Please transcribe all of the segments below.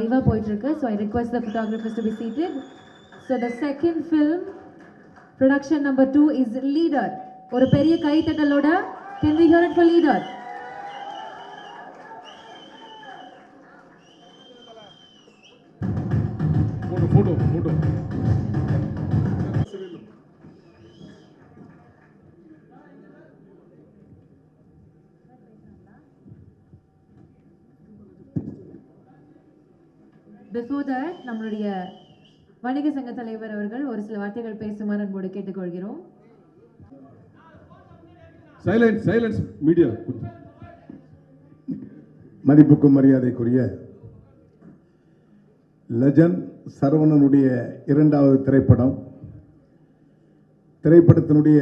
லைவாக போயிட்டுருக்கு. So I request the photographers to be seated. So the second film, production number 2 is Leader. ஒரு பெரிய கைத்தட்டலோட can we hear it for Leader? Photo. Before that, நம்மளுடைய வணிக சங்க தலைவர் அவர்கள் ஒரு சில வார்த்தைகள் பேசுமாறு அன்போடு கேட்டுக்கொள்கிறோம். Silence media. மதிப்புக்கும் மரியாதைக்குரிய லெஜண்ட் சரவணனுடைய இரண்டாவது திரைப்படத்தினுடைய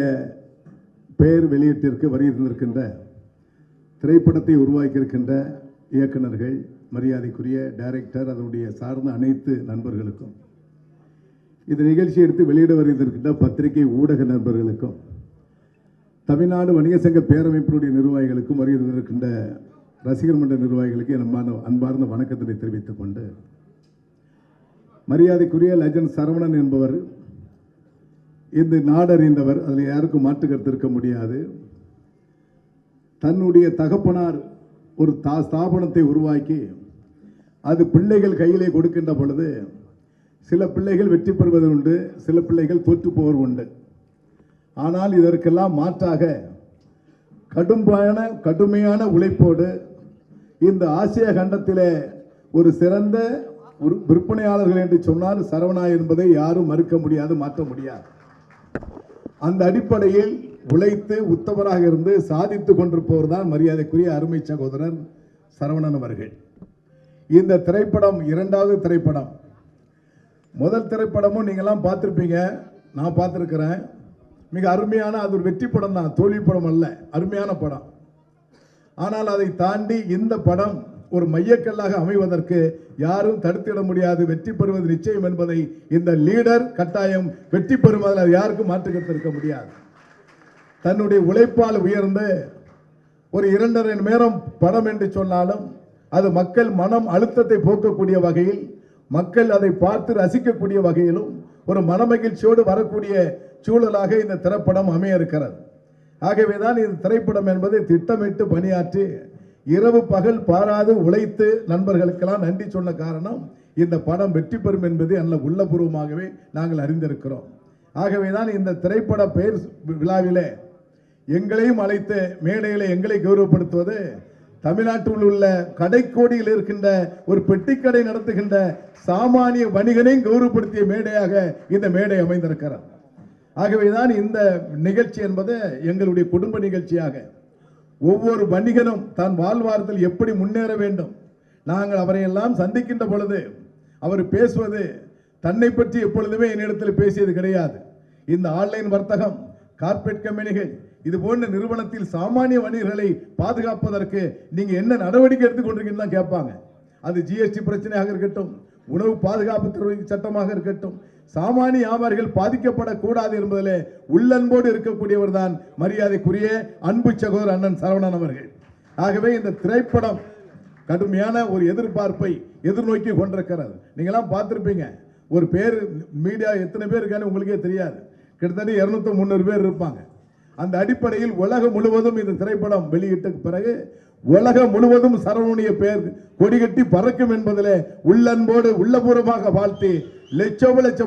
பெயர் வெளியீட்டிற்கு வருகின்றிருக்கின்ற திரைப்படத்தை உருவாக்கியிருக்கின்ற இயக்குநர்கள், மரியாதைக்குரிய டைரக்டர், அதனுடைய சார்ந்த அனைத்து நண்பர்களுக்கும், இந்த நிகழ்ச்சி எடுத்து வெளியிட வருகின்ற பத்திரிகை ஊடக நண்பர்களுக்கும், தமிழ்நாடு வணிக சங்க பேரமைப்பினுடைய நிர்வாகிகளுக்கும், வருகின்ற ரசிகர் மன்ற நிர்வாகிகளுக்கு என் அன்பார்ந்த வணக்கத்தினை தெரிவித்துக் கொண்டு, மரியாதைக்குரிய லெஜண்ட் சரவணன் என்பவர் இந்த நாடறிந்தவர், அதில் யாருக்கும் மாற்று கருத்து இருக்க முடியாது. தன்னுடைய தகப்பனார் ஒரு ஸ்தாபனத்தை உருவாக்கி அது பிள்ளைகள் கையிலே கொடுக்கின்ற பொழுது சில பிள்ளைகள் வெற்றி பெறுவது உண்டு, சில பிள்ளைகள் தோற்று போவது உண்டு. ஆனால் இதற்கெல்லாம் மாற்றாக கடுமையான உழைப்போடு இந்த ஆசிய கண்டத்திலே ஒரு சிறந்த விற்பனையாளர்கள் என்று சொன்னால் சரவணா என்பதை யாரும் மறுக்க முடியாது, மாற்ற முடியாது. அந்த அடிப்படையில் உழைத்து உத்தவராக இருந்து சாதித்துக் கொண்டிருப்பவர் தான் மரியாதைக்குரிய அருமை சகோதரர் சரவணன் அவர்கள். இந்த திரைப்படம் இரண்டாவது திரைப்படம். முதல் திரைப்படமும் நீங்கள்லாம் பார்த்துருப்பீங்க, நான் பார்த்துருக்கிறேன். மிக அருமையான, அது ஒரு வெற்றி படம் தான், தோல்வி படம் அல்ல, அருமையான படம். ஆனால் அதை தாண்டி இந்த படம் ஒரு மையக்கல்லாக அமைவதற்கு யாரும் தடுத்திட முடியாது. வெற்றி பெறுவது நிச்சயம் என்பதை இந்த லீடர் கட்டாயம் வெற்றி பெறுவதில் அது யாருக்கும் மாற்றுக்கருத்து இருக்க முடியாது. தன்னுடைய உழைப்பால் உயர்ந்து ஒரு 2.5 மணி நேரம் படம் என்று சொன்னாலும் அது மக்கள் மனம் அழுத்தத்தை போக்கக்கூடிய வகையில், மக்கள் அதை பார்த்து ரசிக்கக்கூடிய வகையிலும் ஒரு மனமகிழ்ச்சியோடு வரக்கூடிய சூழலாக இந்த திரைப்படம் அமைய இருக்கிறது. ஆகவேதான் இந்த திரைப்படம் என்பது திட்டமிட்டு பணியாற்றி இரவு பகல் பாராது உழைத்து நண்பர்களுக்கெல்லாம் நன்றி சொன்ன காரணம் இந்த படம் வெற்றி பெறும் என்பது நல்ல உள்ளபூர்வமாகவே நாங்கள் அறிந்திருக்கிறோம். ஆகவேதான் இந்த திரைப்பட பெயர் விழாவிலே எங்களையும் அழைத்து மேடையிலே எங்களை கௌரவப்படுத்துவது தமிழ்நாட்டில் உள்ள கடைக்கோடியில் இருக்கின்ற ஒரு பெட்டிக்கடை நடத்துகின்ற சாமானிய வணிகனையும் கௌரவப்படுத்திய மேடையாக இந்த மேடை அமைந்திருக்கிறது. ஆகவேதான் இந்த நிகழ்ச்சி என்பது எங்களுடைய குடும்ப நிகழ்ச்சியாக ஒவ்வொரு வணிகனும் தான் வாழ்வாரத்தில் எப்படி முன்னேற வேண்டும். நாங்கள் அவரையெல்லாம் சந்திக்கின்ற பொழுது அவர் பேசுவது தன்னை பற்றி எப்பொழுதுமே என்னிடத்தில் பேசியது கிடையாது. இந்த ஆன்லைன் வர்த்தகம், கார்ப்பரேட் கம்பெனிகள், இது போன்ற நிறுவனத்தில் சாமானிய வணிகர்களை பாதுகாப்பதற்கு நீங்க என்ன நடவடிக்கை எடுத்துக்கொண்டிருக்கீங்கன்னு தான் கேட்பாங்க. அது ஜிஎஸ்டி பிரச்சனையாக இருக்கட்டும், உணவு பாதுகாப்பு துறை சட்டமாக இருக்கட்டும், சாமானிய வியாபாரிகள் பாதிக்கப்படக்கூடாது என்பதிலே உள்ளன்போடு இருக்கக்கூடியவர் தான் மரியாதைக்குரிய அன்பு சகோதரர் அண்ணன் சரவணன் அவர்கள். ஆகவே இந்த திரைப்படம் கடுமையான ஒரு எதிர்பார்ப்பை எதிர்நோக்கி கொண்டிருக்கிறது. நீங்களாம் பார்த்துருப்பீங்க. ஒரு பேர் மீடியா எத்தனை பேர் இருக்கான்னு உங்களுக்கே தெரியாது. கிட்டத்தட்ட 200-300 பேர் இருப்பாங்க. அந்த அடிப்படையில் உலகம் முழுவதும் இந்த திரைப்படம் வெளியிட்ட பிறகு உலகம் முழுவதும் சரவணனுடைய பெயர் கொடிகட்டி பறக்கும் என்பதிலே உள்ளன்போடு உள்ளபூர்வமாக வாழ்த்தி, லட்ச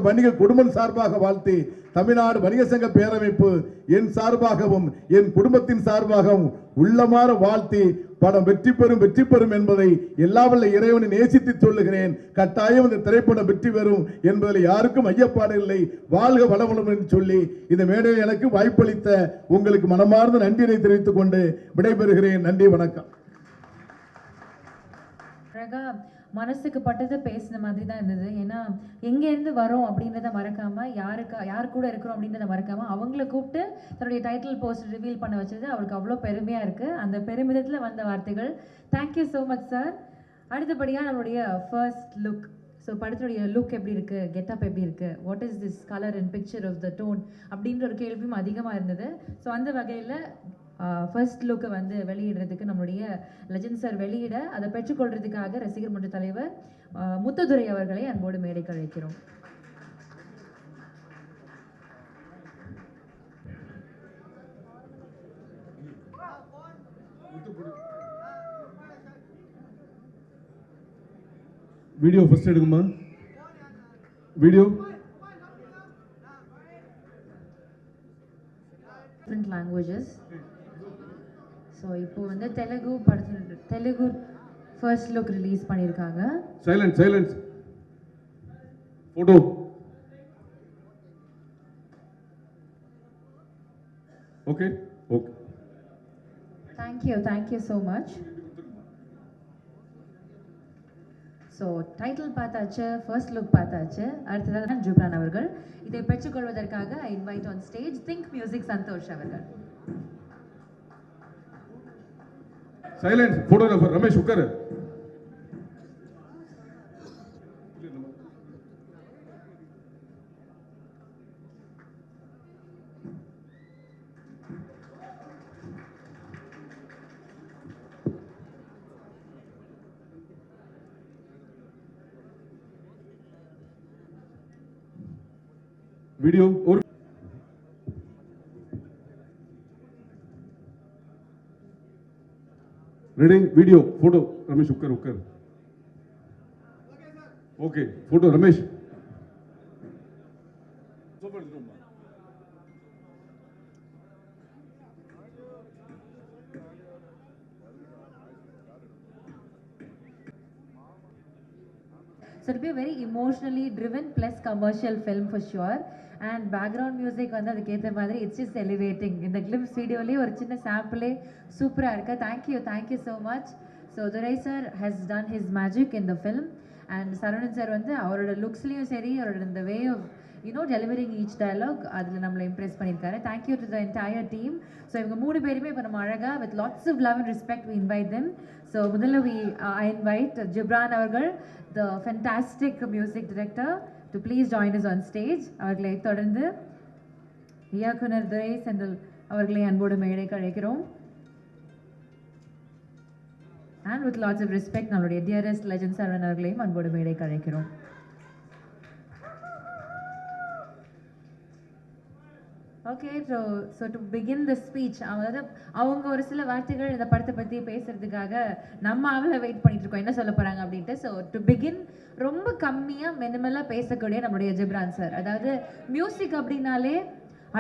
வணிக குடும்பம் சார்பாக வாழ்த்தி, தமிழ்நாடு வணிக சங்க பேரமைப்பு என் சார்பாகவும் என் குடும்பத்தின் சார்பாகவும் உள்ளமாற வாழ்த்தி, படம் வெற்றி பெறும் என்பதை எல்லாவல்ல இறைவனை நேசித்து சொல்லுகிறேன். கட்டாயம் இந்த திரைப்படம் வெற்றி பெறும் என்பதில் யாருக்கும் ஐயப்பாடு இல்லை. வாழ்க வளமுடன் என்று சொல்லி இந்த மேடையில் எனக்கு வாய்ப்பளித்த உங்களுக்கு மனமார்ந்த நன்றியை தெரிவித்துக் கொண்டு விடைபெறுகிறேன். நன்றி, வணக்கம். மனசுக்கு பட்டதை பேசின மாதிரி தான் இருந்தது. ஏன்னா எங்கேருந்து வரோம் அப்படின்றத மறக்காம, யார் கூட இருக்கிறோம் அப்படின்றத மறக்காம அவங்கள கூப்பிட்டு தன்னுடைய டைட்டில் போஸ்ட் ரிவீல் பண்ண வச்சது அவருக்கு அவ்வளோ பெருமையாக இருக்குது. அந்த பெருமிதத்தில் வந்த வார்த்தைகள். Thank you so much sir. அடுத்தபடியாக நம்மளுடைய ஃபர்ஸ்ட் லுக். ஸோ படத்துடைய லுக் எப்படி இருக்குது, கெட்டப் எப்படி இருக்குது, what is this colour and picture of the tone அப்படின்ற ஒரு கேள்வியும் அதிகமாக இருந்தது. ஸோ அந்த வகையில் ஃபர்ஸ்ட் லுக்கை வந்து வெளியிடுறதுக்கு நம்மளுடைய லெஜண்ட் சார் வெளியிட அதை பெற்றுக்கொள்றதுக்காக ரசிகர் மன்ற தலைவர் முத்துதுரை அவர்களை அன்போடு மேடைக்கு அழைக்கிறோம். வீடியோ ஃபர்ஸ்ட் எடுக்குமா? Video different languages. ஸோ இப்போ வந்து தெலுங்கு ஃபர்ஸ்ட் லுக் ரிலீஸ் பண்ணியிருக்காங்க. Silence photo. Okay. Thank you so much. So title பார்த்தாச்சு, ஃபர்ஸ்ட் லுக் பார்த்தாச்சு. அடுத்ததாக ஜிப்ரான் அவர்கள் இதை பெற்றுக்கொள்வதற்காக I invite on stage think music Santhosh அவர்கள். சைலன்ஸ் ஃபோட்டோகிராஃபர் ரமேஷ் உட்காரு. வீடியோ ஒரு ரெடி. வீடியோ போட்டோ ரமேஷ் உட்கார். Okay photo Ramesh. So it'll be a very emotionally driven plus commercial film for sure. And background music வந்து அதுக்கேற்ற மாதிரி it's just elevating. இந்த glimpse வீடியோலேயே ஒரு சின்ன சாம்பிளே சூப்பராக இருக்கு. Thank you so much. So Durai sir has done his magic in the film. And Saravanan sir வந்து அவரோட லுக்ஸ்லேயும் சரி, அவரோட இந்த way of delivering each dialogue அதில் நம்மளை இம்ப்ரெஸ் பண்ணியிருக்காரு. Thank you to the entire team. So இவங்க 3 பேருமே இப்போ நம்ம அழகாக with lots of love and respect we invite them. So முதல்ல I invite ஜிப்ரான் அவர்கள், the fantastic music director, to please join us on stage. அவர்களை தொடர்ந்து இயக்குனர் துரை செந்தில் அவர்களை அன்போடு மேடைக்கு அழைக்கிறோம். And with lots of respect நம்மளுடைய dearest legend சரவணன் அவர்களையும் அன்போடு மேடைக்கு அழைக்கிறோம். Okay. So to begin the speech, அதாவது அவங்க ஒரு சில வார்த்தைகள் இந்த படத்தை பற்றி பேசுறதுக்காக நம்ம அவளை வெயிட் பண்ணிட்டு இருக்கோம், என்ன சொல்ல போகிறாங்க அப்படின்ட்டு. ஸோ டு பிகின் ரொம்ப கம்மியாக மினிமலாக பேசக்கூடிய நம்மளுடைய ஜிப்ரான் சார். அதாவது மியூசிக் அப்படின்னாலே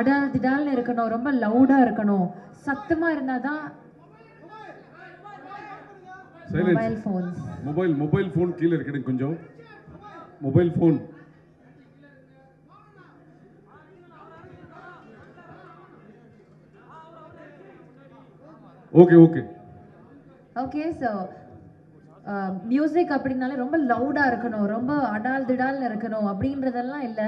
அடால் திடால்னு இருக்கணும், ரொம்ப லவுடாக இருக்கணும், சத்தமாக இருந்தால் தான். மொபைல் ஃபோன் கீழே இருக்கணும், கொஞ்சம் mobile phone. Okay. So music அப்படின்னாலே ரொம்ப லவுடாக இருக்கணும், ரொம்ப அடால் திடால்னு இருக்கணும் அப்படின்றதெல்லாம் இல்லை.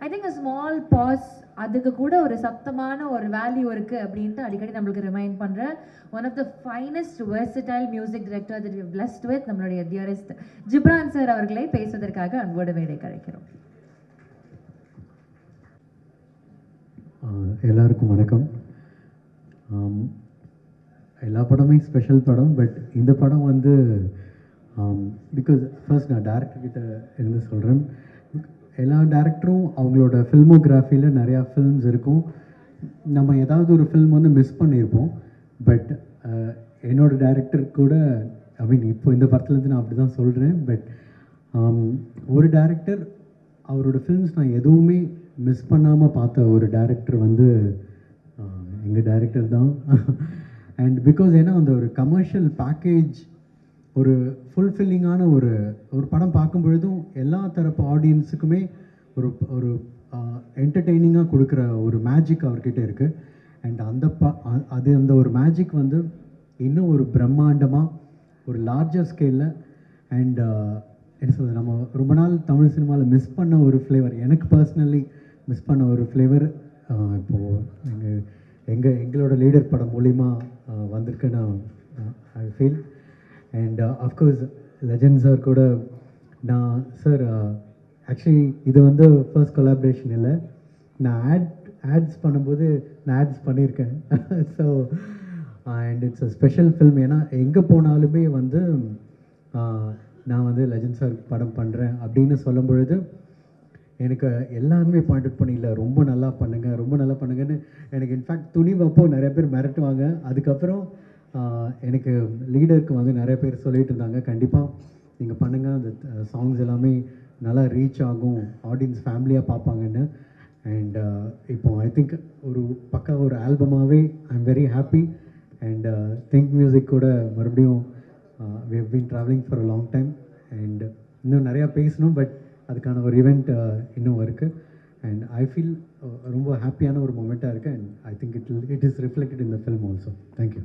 I think a small pass, அதுக்கு கூட ஒரு சத்தமான ஒரு வேல்யூ இருக்குது அப்படின்ட்டு அடிக்கடி நம்மளுக்கு ரிமைண்ட் பண்ணுற one of the finest versatile music director that we blessed with நம்மளுடைய டியரஸ்ட் ஜிப்ரான் சார் அவர்களை பேசுவதற்காக அன்போடு மேடை கிடைக்கிறோம். எல்லாருக்கும் வணக்கம். எல்லா படமே ஸ்பெஷல் படம், பட் இந்த படம் வந்து பிகாஸ் ஃபர்ஸ்ட் நான் டேரக்டர்கிட்ட இருந்து சொல்கிறேன். எல்லா டேரக்டரும் அவங்களோட ஃபில்மோகிராஃபியில் நிறையா ஃபில்ம்ஸ் இருக்கும். நம்ம ஏதாவது ஒரு ஃபில்ம் வந்து மிஸ் பண்ணியிருப்போம். பட் என்னோடய டேரக்டர் கூட இப்போ இந்த படத்துலேருந்து நான் அப்படி தான் சொல்கிறேன். பட் ஒரு டேரக்டர் அவரோட ஃபில்ம்ஸ் நான் எதுவுமே மிஸ் பண்ணாமல் பார்த்த ஒரு டேரக்டர் வந்து எங்கள் டேரக்டர் தான். அண்ட் பிகாஸ் ஏன்னா அந்த ஒரு கமர்ஷியல் பேக்கேஜ், ஒரு ஃபுல்ஃபில்லிங்கான ஒரு படம் பார்க்கும் பொழுதும் எல்லா தரப்பு ஆடியன்ஸுக்குமே ஒரு என்டர்டெய்னிங்காக கொடுக்குற ஒரு மேஜிக் அவர்கிட்ட இருக்குது. அண்ட் அந்த ஒரு மேஜிக் வந்து இன்னும் ஒரு பிரம்மாண்டமாக ஒரு லார்ஜர் ஸ்கேலில் அண்ட் என்ன சொல்கிறது, நம்ம ரொம்ப நாள் தமிழ் சினிமாவில் மிஸ் பண்ண ஒரு ஃப்ளேவர், எனக்கு பர்சனலி மிஸ் பண்ண ஒரு ஃப்ளேவர் இப்போது எங்களோட லீடர் படம் மூலிமா வந்திருக்குன்னு I feel. And of course legend sir கூட நான் சார் ஆக்சுவலி இது வந்து ஃபர்ஸ்ட் கொலாபரேஷன் இல்லை, நான் ஆட்ஸ் பண்ணும்போது நான் ஆட்ஸ் பண்ணியிருக்கேன். So and it's a special film. ஏன்னா எங்கே போனாலுமே வந்து நான் வந்து லெஜண்ட் சார் படம் பண்ணுறேன் அப்படின்னு சொல்லும் பொழுது எனக்கு எல்லாருமே பாயிண்ட் அவுட் பண்ணிடல, ரொம்ப நல்லா பண்ணுங்கள், ரொம்ப நல்லா பண்ணுங்கன்னு. எனக்கு இன்ஃபேக்ட் துணிவப்போ நிறைய பேர் மிரட்டுவாங்க. அதுக்கப்புறம் எனக்கு லீடருக்கு வந்து நிறைய பேர் சொல்லிகிட்டு இருந்தாங்க, கண்டிப்பாக நீங்கள் பண்ணுங்கள், அந்த சாங்ஸ் எல்லாமே நல்லா ரீச் ஆகும், ஆடியன்ஸ் ஃபேமிலியாக பார்ப்பாங்கன்னு. அண்ட் இப்போ ஐ திங்க் ஒரு பக்கா ஒரு ஆல்பமாகவே I am very happy. And think music கூட மறுபடியும் we have been traveling for a long time and இன்னும் நிறையா பேசணும், பட் அதுக்கான ஒரு ஈவெண்ட் இன்னும் இருக்குது. அண்ட் ஐ ஃபீல் ரொம்ப ஹாப்பியான ஒரு மொமெண்ட்டாக இருக்குது. And I think it is reflected in the film also. Thank you.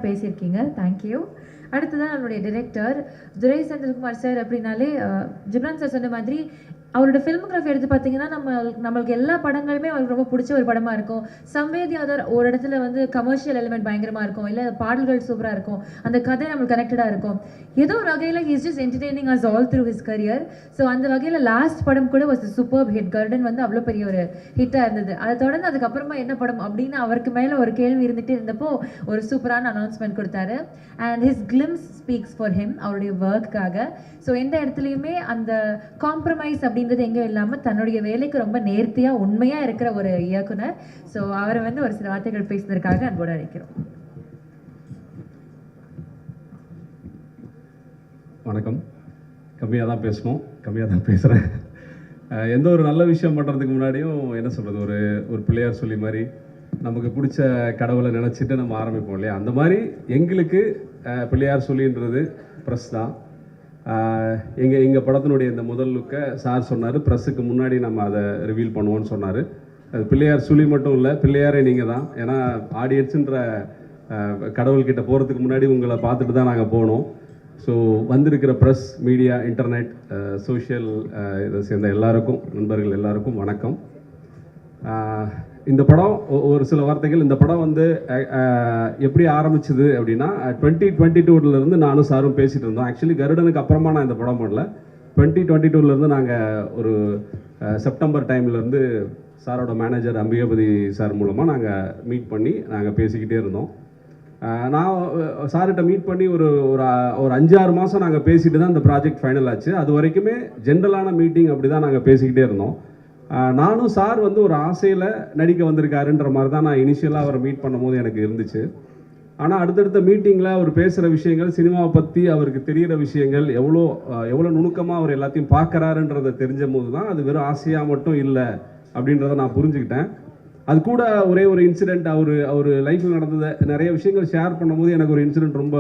பேசியிருக்கீங்க, தேங்க்யூ. அடுத்ததான் நம்மளுடைய டிரெக்டர் துரை செந்தில்குமார் சார். அப்படின்னாலே ஜிப்ரான் சார் சொன்ன மாதிரி அவரோட ஃபில்மோகிராஃபி எடுத்து பார்த்தீங்கன்னா நம்மளுக்கு எல்லா படங்களுமே அவருக்கு ரொம்ப பிடிச்ச ஒரு படமாக இருக்கும். சம்வேதி அதர் ஒரு இடத்துல வந்து கமர்ஷியல் எலிமெண்ட் பயங்கரமாக இருக்கும், இல்லை பாடல்கள் சூப்பராக இருக்கும், அந்த கதை நம்மளுக்கு கனெக்டடாக இருக்கும். ஏதோ ஒரு வகையில் he is just entertaining as all through his career. So அந்த வகையில் லாஸ்ட் படம் கூட வாஸ் சூப்பர் ஹிட். கர்டன் வந்து அவ்வளோ பெரிய ஒரு ஹிட்டாக இருந்தது. அதை தொடர்ந்து அதுக்கப்புறமா என்ன படம் அப்படின்னு அவருக்கு மேலே ஒரு கேள்வி இருந்துகிட்டே இருந்தப்போ ஒரு சூப்பரான அனௌன்ஸ்மெண்ட் கொடுத்தாரு. And his glimpse speaks for him, அவருடைய ஒர்க்குக்காக. ஸோ எந்த இடத்துலையுமே அந்த காம்ப்ரமைஸ் அப்படின்றது எங்கேயும் இல்லாமல் தன்னுடைய வேலைக்கு ரொம்ப நேர்த்தியாக உண்மையாக இருக்கிற ஒரு இயக்குனர். ஸோ அவரை வந்து ஒரு சில வார்த்தைகள் பேசுனதற்காக அன்போடு அழைக்கிறோம். வணக்கம். கம்மியாக தான் பேசணும், கம்மியாக தான் பேசுகிறேன். எந்த ஒரு நல்ல விஷயம் பண்ணுறதுக்கு முன்னாடியும் என்ன சொல்கிறது, ஒரு பிள்ளையார் சொல்லி மாதிரி நமக்கு பிடிச்ச கடவுளை நினச்சிட்டு நம்ம ஆரம்பிப்போம் இல்லையா? அந்த மாதிரி எங்களுக்கு பிள்ளையார் சொல்லின்றது ப்ரெஸ் தான். எங்கள் படத்தினுடைய இந்த முதல் லுக்கை சார் சொன்னார், ப்ரெஸ்ஸுக்கு முன்னாடி நம்ம அதை ரிவீல் பண்ணுவோன்னு சொன்னார். அது பிள்ளையார் சொல்லி மட்டும் இல்லை, பிள்ளையாரே நீங்கள் தான். ஏன்னா ஆடியன்ஸுன்ற கடவுள்கிட்ட போகிறதுக்கு முன்னாடி உங்களை பார்த்துட்டு தான் நாங்கள் போனோம். ஸோ வந்திருக்கிற ப்ரெஸ், மீடியா, இன்டர்நெட், சோஷியல் இதை சேர்ந்த எல்லாருக்கும், நண்பர்கள் எல்லாருக்கும் வணக்கம். இந்த படம் ஒரு சில வார்த்தைகள். இந்த படம் வந்து எப்படி ஆரம்பிச்சுது அப்படின்னா 2022 நானும் சாரும் பேசிகிட்டு இருந்தோம். ஆக்சுவலி கருடனுக்கு அப்புறமா நான் இந்த படம் பண்ணல. 2022 நாங்கள் ஒரு செப்டம்பர் டைம்லேருந்து சாரோட மேனேஜர் அம்பிகாபதி சார் மூலமாக நாங்கள் மீட் பண்ணி நாங்கள் பேசிக்கிட்டே இருந்தோம். நான் சார்கிட்ட மீட் பண்ணி ஒரு 5-6 மாதம் நாங்கள் பேசிட்டு தான் இந்த ப்ராஜெக்ட் ஃபைனல் ஆச்சு. அது வரைக்குமே ஜென்ரலான மீட்டிங் அப்படி தான் நாங்கள் பேசிக்கிட்டே இருந்தோம். நானும் சார் வந்து ஒரு ஆசையில் நடிக்க வந்திருக்காருன்ற மாதிரி தான் நான் இனிஷியலாக அவரை மீட் பண்ணும்போது எனக்கு இருந்துச்சு. ஆனால் அடுத்தடுத்த மீட்டிங்கில் அவர் பேசுகிற விஷயங்கள், சினிமாவை பற்றி அவருக்கு தெரிகிற விஷயங்கள், எவ்வளோ நுணுக்கமாக அவர் எல்லாத்தையும் பார்க்குறாருன்றதை தெரிஞ்ச போது தான் அது வெறும் ஆசையாக மட்டும் இல்லை அப்படின்றத நான் புரிஞ்சுக்கிட்டேன். அது கூட ஒரே ஒரு இன்சிடெண்ட், அவர் லைஃப்பில் நடந்ததை நிறைய விஷயங்கள் ஷேர் பண்ணும்போது எனக்கு ஒரு இன்சிடெண்ட் ரொம்ப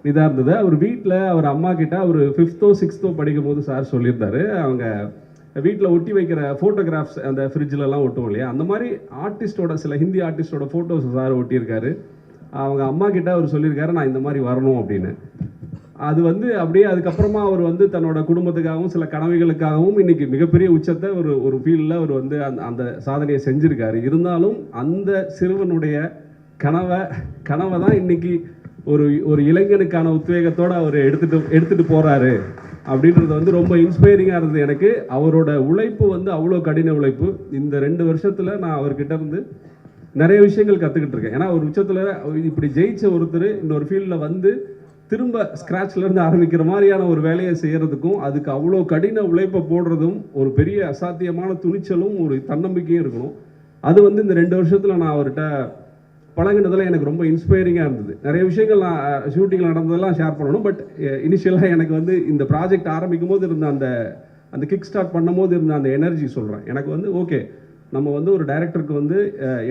இதாக இருந்தது. அவர் வீட்டில் அவர் அம்மா கிட்ட அவர் 5th or 6th படிக்கும் போது சார் சொல்லியிருந்தாரு, அவங்க வீட்டில் ஒட்டி வைக்கிற ஃபோட்டோகிராஃப்ஸ் அந்த ஃப்ரிட்ஜிலலாம் ஒட்டும் இல்லையா, அந்த மாதிரி ஆர்டிஸ்டோட, சில ஹிந்தி ஆர்டிஸ்டோட ஃபோட்டோஸ் சார் ஒட்டியிருக்காரு. அவங்க அம்மா கிட்ட அவர் சொல்லியிருக்காரு, நான் இந்த மாதிரி வரணும் அப்படின்னு. அது வந்து அப்படியே அதுக்கப்புறமா அவர் வந்து தன்னோட குடும்பத்துக்காகவும் சில கனவுகளுக்காகவும் இன்னைக்கு மிகப்பெரிய உச்சத்தை ஒரு ஃபீல்டில் அவர் வந்து அந்த சாதனையை செஞ்சுருக்காரு. இருந்தாலும் அந்த சிறுவனுடைய கனவை தான் இன்னைக்கு ஒரு இளைஞனுக்கான உத்வேகத்தோடு அவர் எடுத்துட்டு போகிறாரு அப்படின்றது வந்து ரொம்ப இன்ஸ்பைரிங்காக இருந்தது எனக்கு. அவரோட உழைப்பு வந்து அவ்வளோ கடின உழைப்பு. இந்த 2 வருஷத்தில் நான் அவர்கிட்ட இருந்து நிறைய விஷயங்கள் கற்றுக்கிட்டு இருக்கேன். ஏன்னா ஒரு உச்சத்தில் இப்படி ஜெயிச்ச ஒருத்தர் இன்னொரு ஃபீல்டில் வந்து திரும்ப ஸ்க்ராட்ச்லேருந்து ஆரம்பிக்கிற மாதிரியான ஒரு வேலையை செய்கிறதுக்கும், அதுக்கு அவ்வளோ கடின உழைப்பை போடுறதும், ஒரு பெரிய அசாத்தியமான துணிச்சலும் ஒரு தன்னம்பிக்கையும் இருக்கணும். அது வந்து இந்த 2 வருஷத்தில் நான் அவர்கிட்ட பழகினதெல்லாம் எனக்கு ரொம்ப இன்ஸ்பைரிங்காக இருந்தது. நிறைய விஷயங்கள் நான் ஷூட்டிங்கில் நடந்ததெல்லாம் ஷேர் பண்ணணும். பட் இனிஷியலாக எனக்கு வந்து இந்த ப்ராஜெக்ட் ஆரம்பிக்கும் போது இருந்த அந்த கிக் ஸ்டார்ட் பண்ணும்போது இருந்த அந்த எனர்ஜி சொல்கிறேன். எனக்கு வந்து ஓகே, நம்ம வந்து ஒரு டைரக்டருக்கு வந்து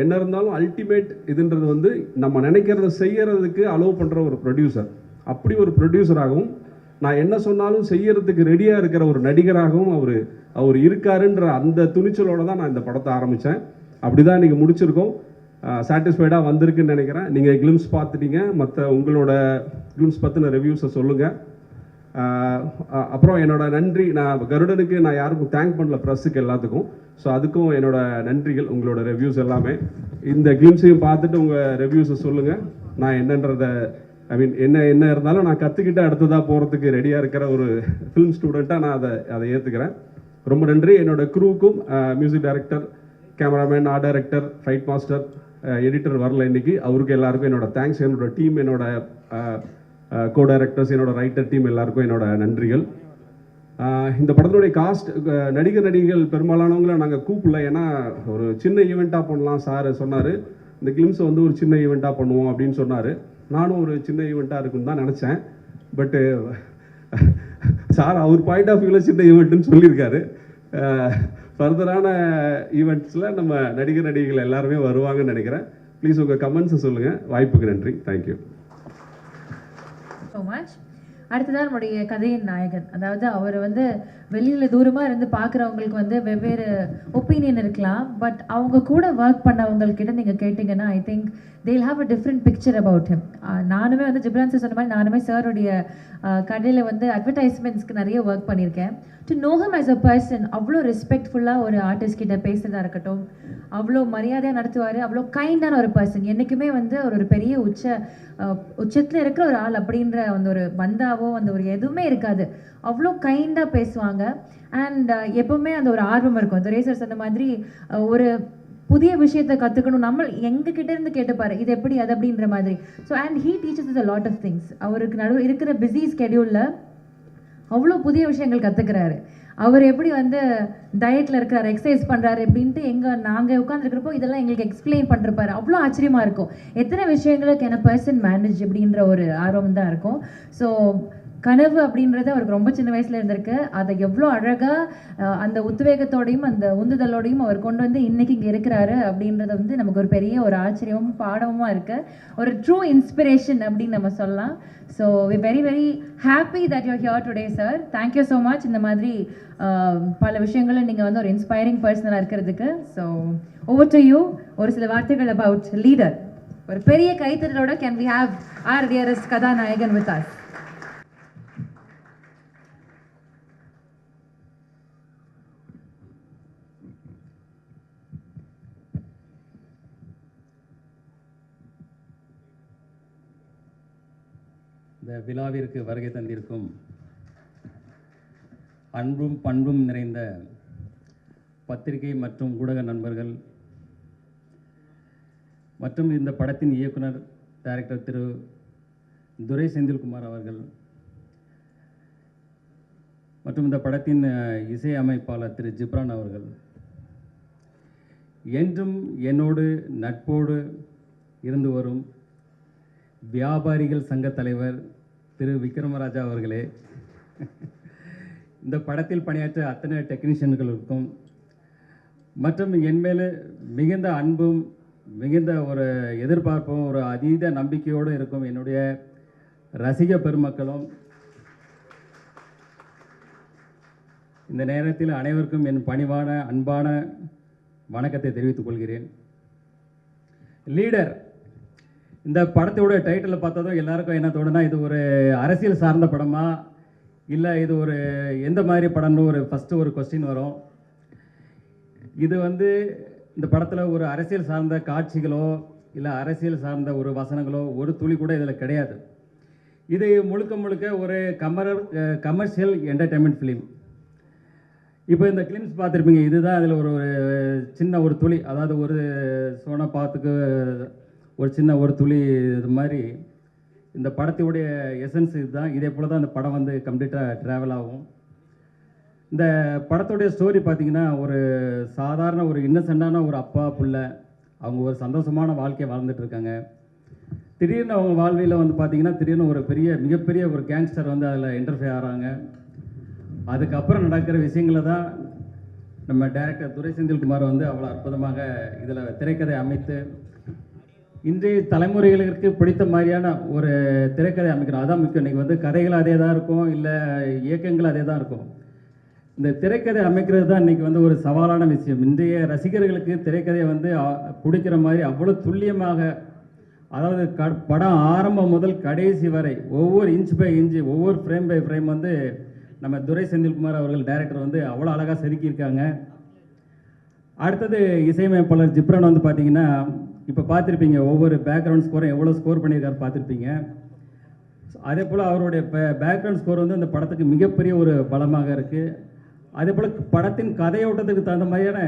என்ன இருந்தாலும் அல்டிமேட் இதுன்றது வந்து நம்ம நினைக்கிறத செய்யறதுக்கு அலோவ் பண்ணுற ஒரு ப்ரொடியூசர். அப்படி ஒரு ப்ரொடியூசராகவும் நான் என்ன சொன்னாலும் செய்யறதுக்கு ரெடியாக இருக்கிற ஒரு நடிகராகவும் அவர் இருக்காருன்ற அந்த துணிச்சலோடு தான் நான் இந்த படத்தை ஆரம்பித்தேன். அப்படி தான் இன்றைக்கி முடிச்சிருக்கோம். சாட்டிஸ்ஃபைடாக வந்திருக்குன்னு நினைக்கிறேன். நீங்கள் கிளிம்ஸ் பார்த்துட்டீங்க, மற்ற உங்களோட கிளிம்ஸ் பற்றின ரிவ்யூஸை சொல்லுங்கள். அப்புறம் என்னோட நன்றி, நான் கருடனுக்கு நான் யாருக்கும் தேங்க் பண்ணல, ப்ரெஸ்ஸுக்கு எல்லாத்துக்கும். ஸோ அதுக்கும் என்னோட நன்றிகள். உங்களோட ரிவ்யூஸ் எல்லாமே இந்த கிளிம்ஸையும் பார்த்துட்டு உங்கள் ரிவ்யூஸை சொல்லுங்கள். நான் என்னன்றதை என்ன இருந்தாலும் நான் கற்றுக்கிட்டு அடுத்ததாக போகிறதுக்கு ரெடியாக இருக்கிற ஒரு ஃபிலிம் ஸ்டூடெண்ட்டாக நான் அதை ஏற்றுக்கிறேன். ரொம்ப நன்றி. என்னோட க்ரூவுக்கும், music director, cameraman, art director, fight master, editor வரல இன்னைக்கு. அவருக்கு எல்லாருக்கும் என்னோட தேங்க்ஸ். என்னோட டீம், என்னோட கோ டைரக்டர்ஸ், என்னோட ரைட்டர் டீம் எல்லாருக்கும் என்னோட நன்றிகள். இந்த படத்தினுடைய காஸ்ட், நடிகர்கள் பெரும்பாலானவங்களை நாங்கள் கூப்பிடல. ஏன்னா ஒரு சின்ன ஈவெண்ட்டாக பண்ணலாம் சார் சொன்னார். இந்த கிளிம்ஸை வந்து ஒரு சின்ன ஈவெண்ட்டாக பண்ணுவோம் அப்படின்னு சொன்னார். நானும் ஒரு சின்ன ஈவெண்ட்டாக இருக்குன்னு தான் நினச்சேன். பட்டு சார் அவர் பாயிண்ட் ஆஃப் வியூவில் சின்ன ஈவெண்ட்டுன்னு சொல்லியிருக்காரு. ஃபர்தரான ஈவெண்ட்ஸில் நம்ம நடிகர்கள் எல்லாருமே வருவாங்கன்னு நினைக்கிறேன். ப்ளீஸ் உங்கள் கமெண்ட்ஸை சொல்லுங்கள். வாய்ப்புக்கு நன்றி. Thank you so much. அடுத்ததான் நம்முடைய கதையின் நாயகன். அதாவது அவர் வந்து வெளியில் தூரமாக இருந்து பார்க்குறவங்களுக்கு வந்து வெவ்வேறு ஒப்பீனியன் இருக்கலாம். பட் அவங்க கூட ஒர்க் பண்ணவங்கக்கிட்ட நீங்கள் கேட்டிங்கன்னா I think they'll have a different picture about him. நானுமே வந்து ஜிப்ரான் சார் சொன்ன மாதிரி நானுமே சாருடைய கடையில் வந்து அட்வர்டைஸ்மெண்ட்ஸ்க்கு நிறைய ஒர்க் பண்ணியிருக்கேன். To know him as a person, அவ்வளோ ரெஸ்பெக்ட்ஃபுல்லாக ஒரு ஆர்டிஸ்ட் கிட்ட பேசுறதா இருக்கட்டும், அவ்வளோ மரியாதையாக நடத்துவார், அவ்வளோ கைண்டான ஒரு பர்சன். என்றைக்குமே வந்து ஒரு பெரிய உச்சத்தில் இருக்கிற ஒரு ஆள் அப்படின்ற அந்த ஒரு பந்தாவோ அந்த ஒரு எதுவுமே இருக்காது. அவ்வளோ கைண்டாக பேசுவாங்க. அண்ட் எப்போவுமே அந்த ஒரு ஆர்வம் இருக்கும். துரை சார் சொன்ன மாதிரி ஒரு புதிய விஷயத்தை கற்றுக்கணும், நம்ம எங்ககிட்ட இருந்து கேட்டுப்பாரு இது எப்படி அது அப்படின்ற மாதிரி. So and he teachers is a lot of things. அவருக்கு நடுவு இருக்கிற பிஸி ஸ்கெடியூலில் அவ்வளோ புதிய விஷயங்கள் கற்றுக்கிறாரு. அவர் எப்படி வந்து டயட்டில் இருக்கிறாரு, எக்ஸசைஸ் பண்ணுறாரு அப்படின்ட்டு நாங்கள் உட்காந்துருக்கிறப்போ இதெல்லாம் எங்களுக்கு எக்ஸ்பிளைன் பண்ணிருப்பாரு. அவ்வளோ ஆச்சரியமாக இருக்கும். எத்தனை விஷயங்களுக்கு என்ன பர்சன் மேனேஜ் அப்படின்ற ஒரு ஆர்வம் தான் இருக்கும். ஸோ கனவு அப்படின்றது அவருக்கு ரொம்ப சின்ன வயசுல இருந்திருக்கு. அதை எவ்வளோ அழகாக அந்த உத்வேகத்தோடையும் அந்த உந்துதலோடையும் அவர் கொண்டு வந்து இன்னைக்கு இங்கே இருக்கிறாரு அப்படின்றது வந்து நமக்கு ஒரு பெரிய ஒரு ஆச்சரியமும் பாடமும் இருக்குது. ஒரு ட்ரூ இன்ஸ்பிரேஷன் அப்படின்னு நம்ம சொல்லலாம். So we very very happy that you're here today sir. Thank you so much. இந்த மாதிரி பல விஷயங்களை நீங்கள் வந்து ஒரு இன்ஸ்பைரிங் பர்சனாக இருக்கிறதுக்கு. So over to you. ஒரு சில வார்த்தைகள் அபவுட் லீடர். ஒரு பெரிய கைத்தறலோட can we have our dearest கதாநாயகன் வித் அஸ். இந்த விழாவிற்கு வருகை தந்திருக்கும் அன்பும் பண்பும் நிறைந்த பத்திரிகை மற்றும் ஊடக நண்பர்கள் மற்றும் இந்த படத்தின் இயக்குனர் டைரக்டர் திரு துரை செந்தில்குமார் அவர்கள் மற்றும் இந்த படத்தின் இசை அமைப்பாளர் திரு ஜிப்ரான் அவர்கள், என்றும் என்னோடு நட்போடு இருந்து வரும் வியாபாரிகள் சங்க தலைவர் திரு விக்ரமராஜா அவர்களே, இந்த படத்தில் பணியாற்ற அத்தனை டெக்னீஷியன்களுக்கும் மற்றும் என் மேலே மிகுந்த அன்பும் மிகுந்த ஒரு எதிர்பார்ப்பும் ஒரு அதீத நம்பிக்கையோடு இருக்கும் என்னுடைய ரசிக பெருமக்களும், இந்த நேரத்தில் அனைவருக்கும் என் பணிவான அன்பான வணக்கத்தை தெரிவித்துக் கொள்கிறேன். லீடர் இந்த படத்தோட டைட்டில் பார்த்ததும் எல்லாருக்கும் என்ன தோணுன்னா, இது ஒரு அரசியல் சார்ந்த படமா இல்லை இது ஒரு எந்த மாதிரி படம்னு ஃபஸ்ட்டு ஒரு கொஸ்டின் வரும். இது வந்து இந்த படத்தில் ஒரு அரசியல் சார்ந்த காட்சிகளோ இல்லை அரசியல் சார்ந்த ஒரு வசனங்களோ ஒரு துளி கூட இதில் கிடையாது. இது முழுக்க முழுக்க ஒரு கமர்ஷியல் என்டர்டைன்மெண்ட் ஃபிலிம். இப்போ இந்த கிளிம்ஸ் பார்த்துருப்பீங்க. இதுதான் அதில் ஒரு சின்ன ஒரு துளி, அதாவது ஒரு சோனா பாத்துக்கு ஒரு சின்ன ஒரு துளி இது மாதிரி இந்த படத்துடைய எசன்ஸ் இதுதான். இதே போல் தான் இந்த படம் வந்து கம்ப்ளீட்டாக ட்ராவல் ஆகும். இந்த படத்துடைய ஸ்டோரி பார்த்திங்கன்னா, ஒரு சாதாரண ஒரு இன்னசென்டான ஒரு அப்பா பிள்ளை, அவங்க ஒரு சந்தோஷமான வாழ்க்கையை வாழ்ந்துட்டு இருக்காங்க. திடீர்னு அவங்க வாழ்வியில் வந்து பார்த்திங்கன்னா திடீர்னு ஒரு மிகப்பெரிய ஒரு கேங்ஸ்டர் வந்து அதில் இன்டர்ஃபியர் ஆகிறாங்க. அதுக்கப்புறம் நடக்கிற விஷயங்களை தான் நம்ம டைரக்டர் துரை செந்தில்குமார் வந்து அவ்வளோ அற்புதமாக இதில் திரைக்கதை அமைத்து இன்றைய தலைமுறைகளுக்கு பிடித்த மாதிரியான ஒரு திரைக்கதை அமைக்கிறோம். அதான் முக்கியம். இன்றைக்கி வந்து கதைகள் அதே தான் இருக்கும், இல்லை இயக்கங்கள் அதே தான் இருக்கும். இந்த திரைக்கதை அமைக்கிறது தான் இன்றைக்கி வந்து ஒரு சவாலான விஷயம். இன்றைய ரசிகர்களுக்கு திரைக்கதையை வந்து பிடிக்கிற மாதிரி அவ்வளோ துல்லியமாக, அதாவது படம் ஆரம்பம் முதல் கடைசி வரை ஒவ்வொரு இன்ச் பை இன்ச்சு, ஒவ்வொரு ஃப்ரேம் பை ஃப்ரேம் வந்து நம்ம துரை செந்தில்குமார் அவர்கள் டைரக்டர் வந்து அவ்வளோ அழகாக செதுக்கியிருக்காங்க. அடுத்தது இசையமைப்பாளர் ஜிப்ரான் வந்து பார்த்திங்கன்னா, இப்போ பார்த்துருப்பீங்க ஒவ்வொரு பேக்ரவுண்ட் ஸ்கோரும் எவ்வளோ ஸ்கோர் பண்ணியிருக்காரு பார்த்துருப்பீங்க. அதே போல் அவருடைய பேக்ரவுண்ட் ஸ்கோர் வந்து அந்த படத்துக்கு மிகப்பெரிய ஒரு பலமாக இருக்குது. அதே போல் படத்தின் கதையோட்டத்துக்கு தகுந்த மாதிரியான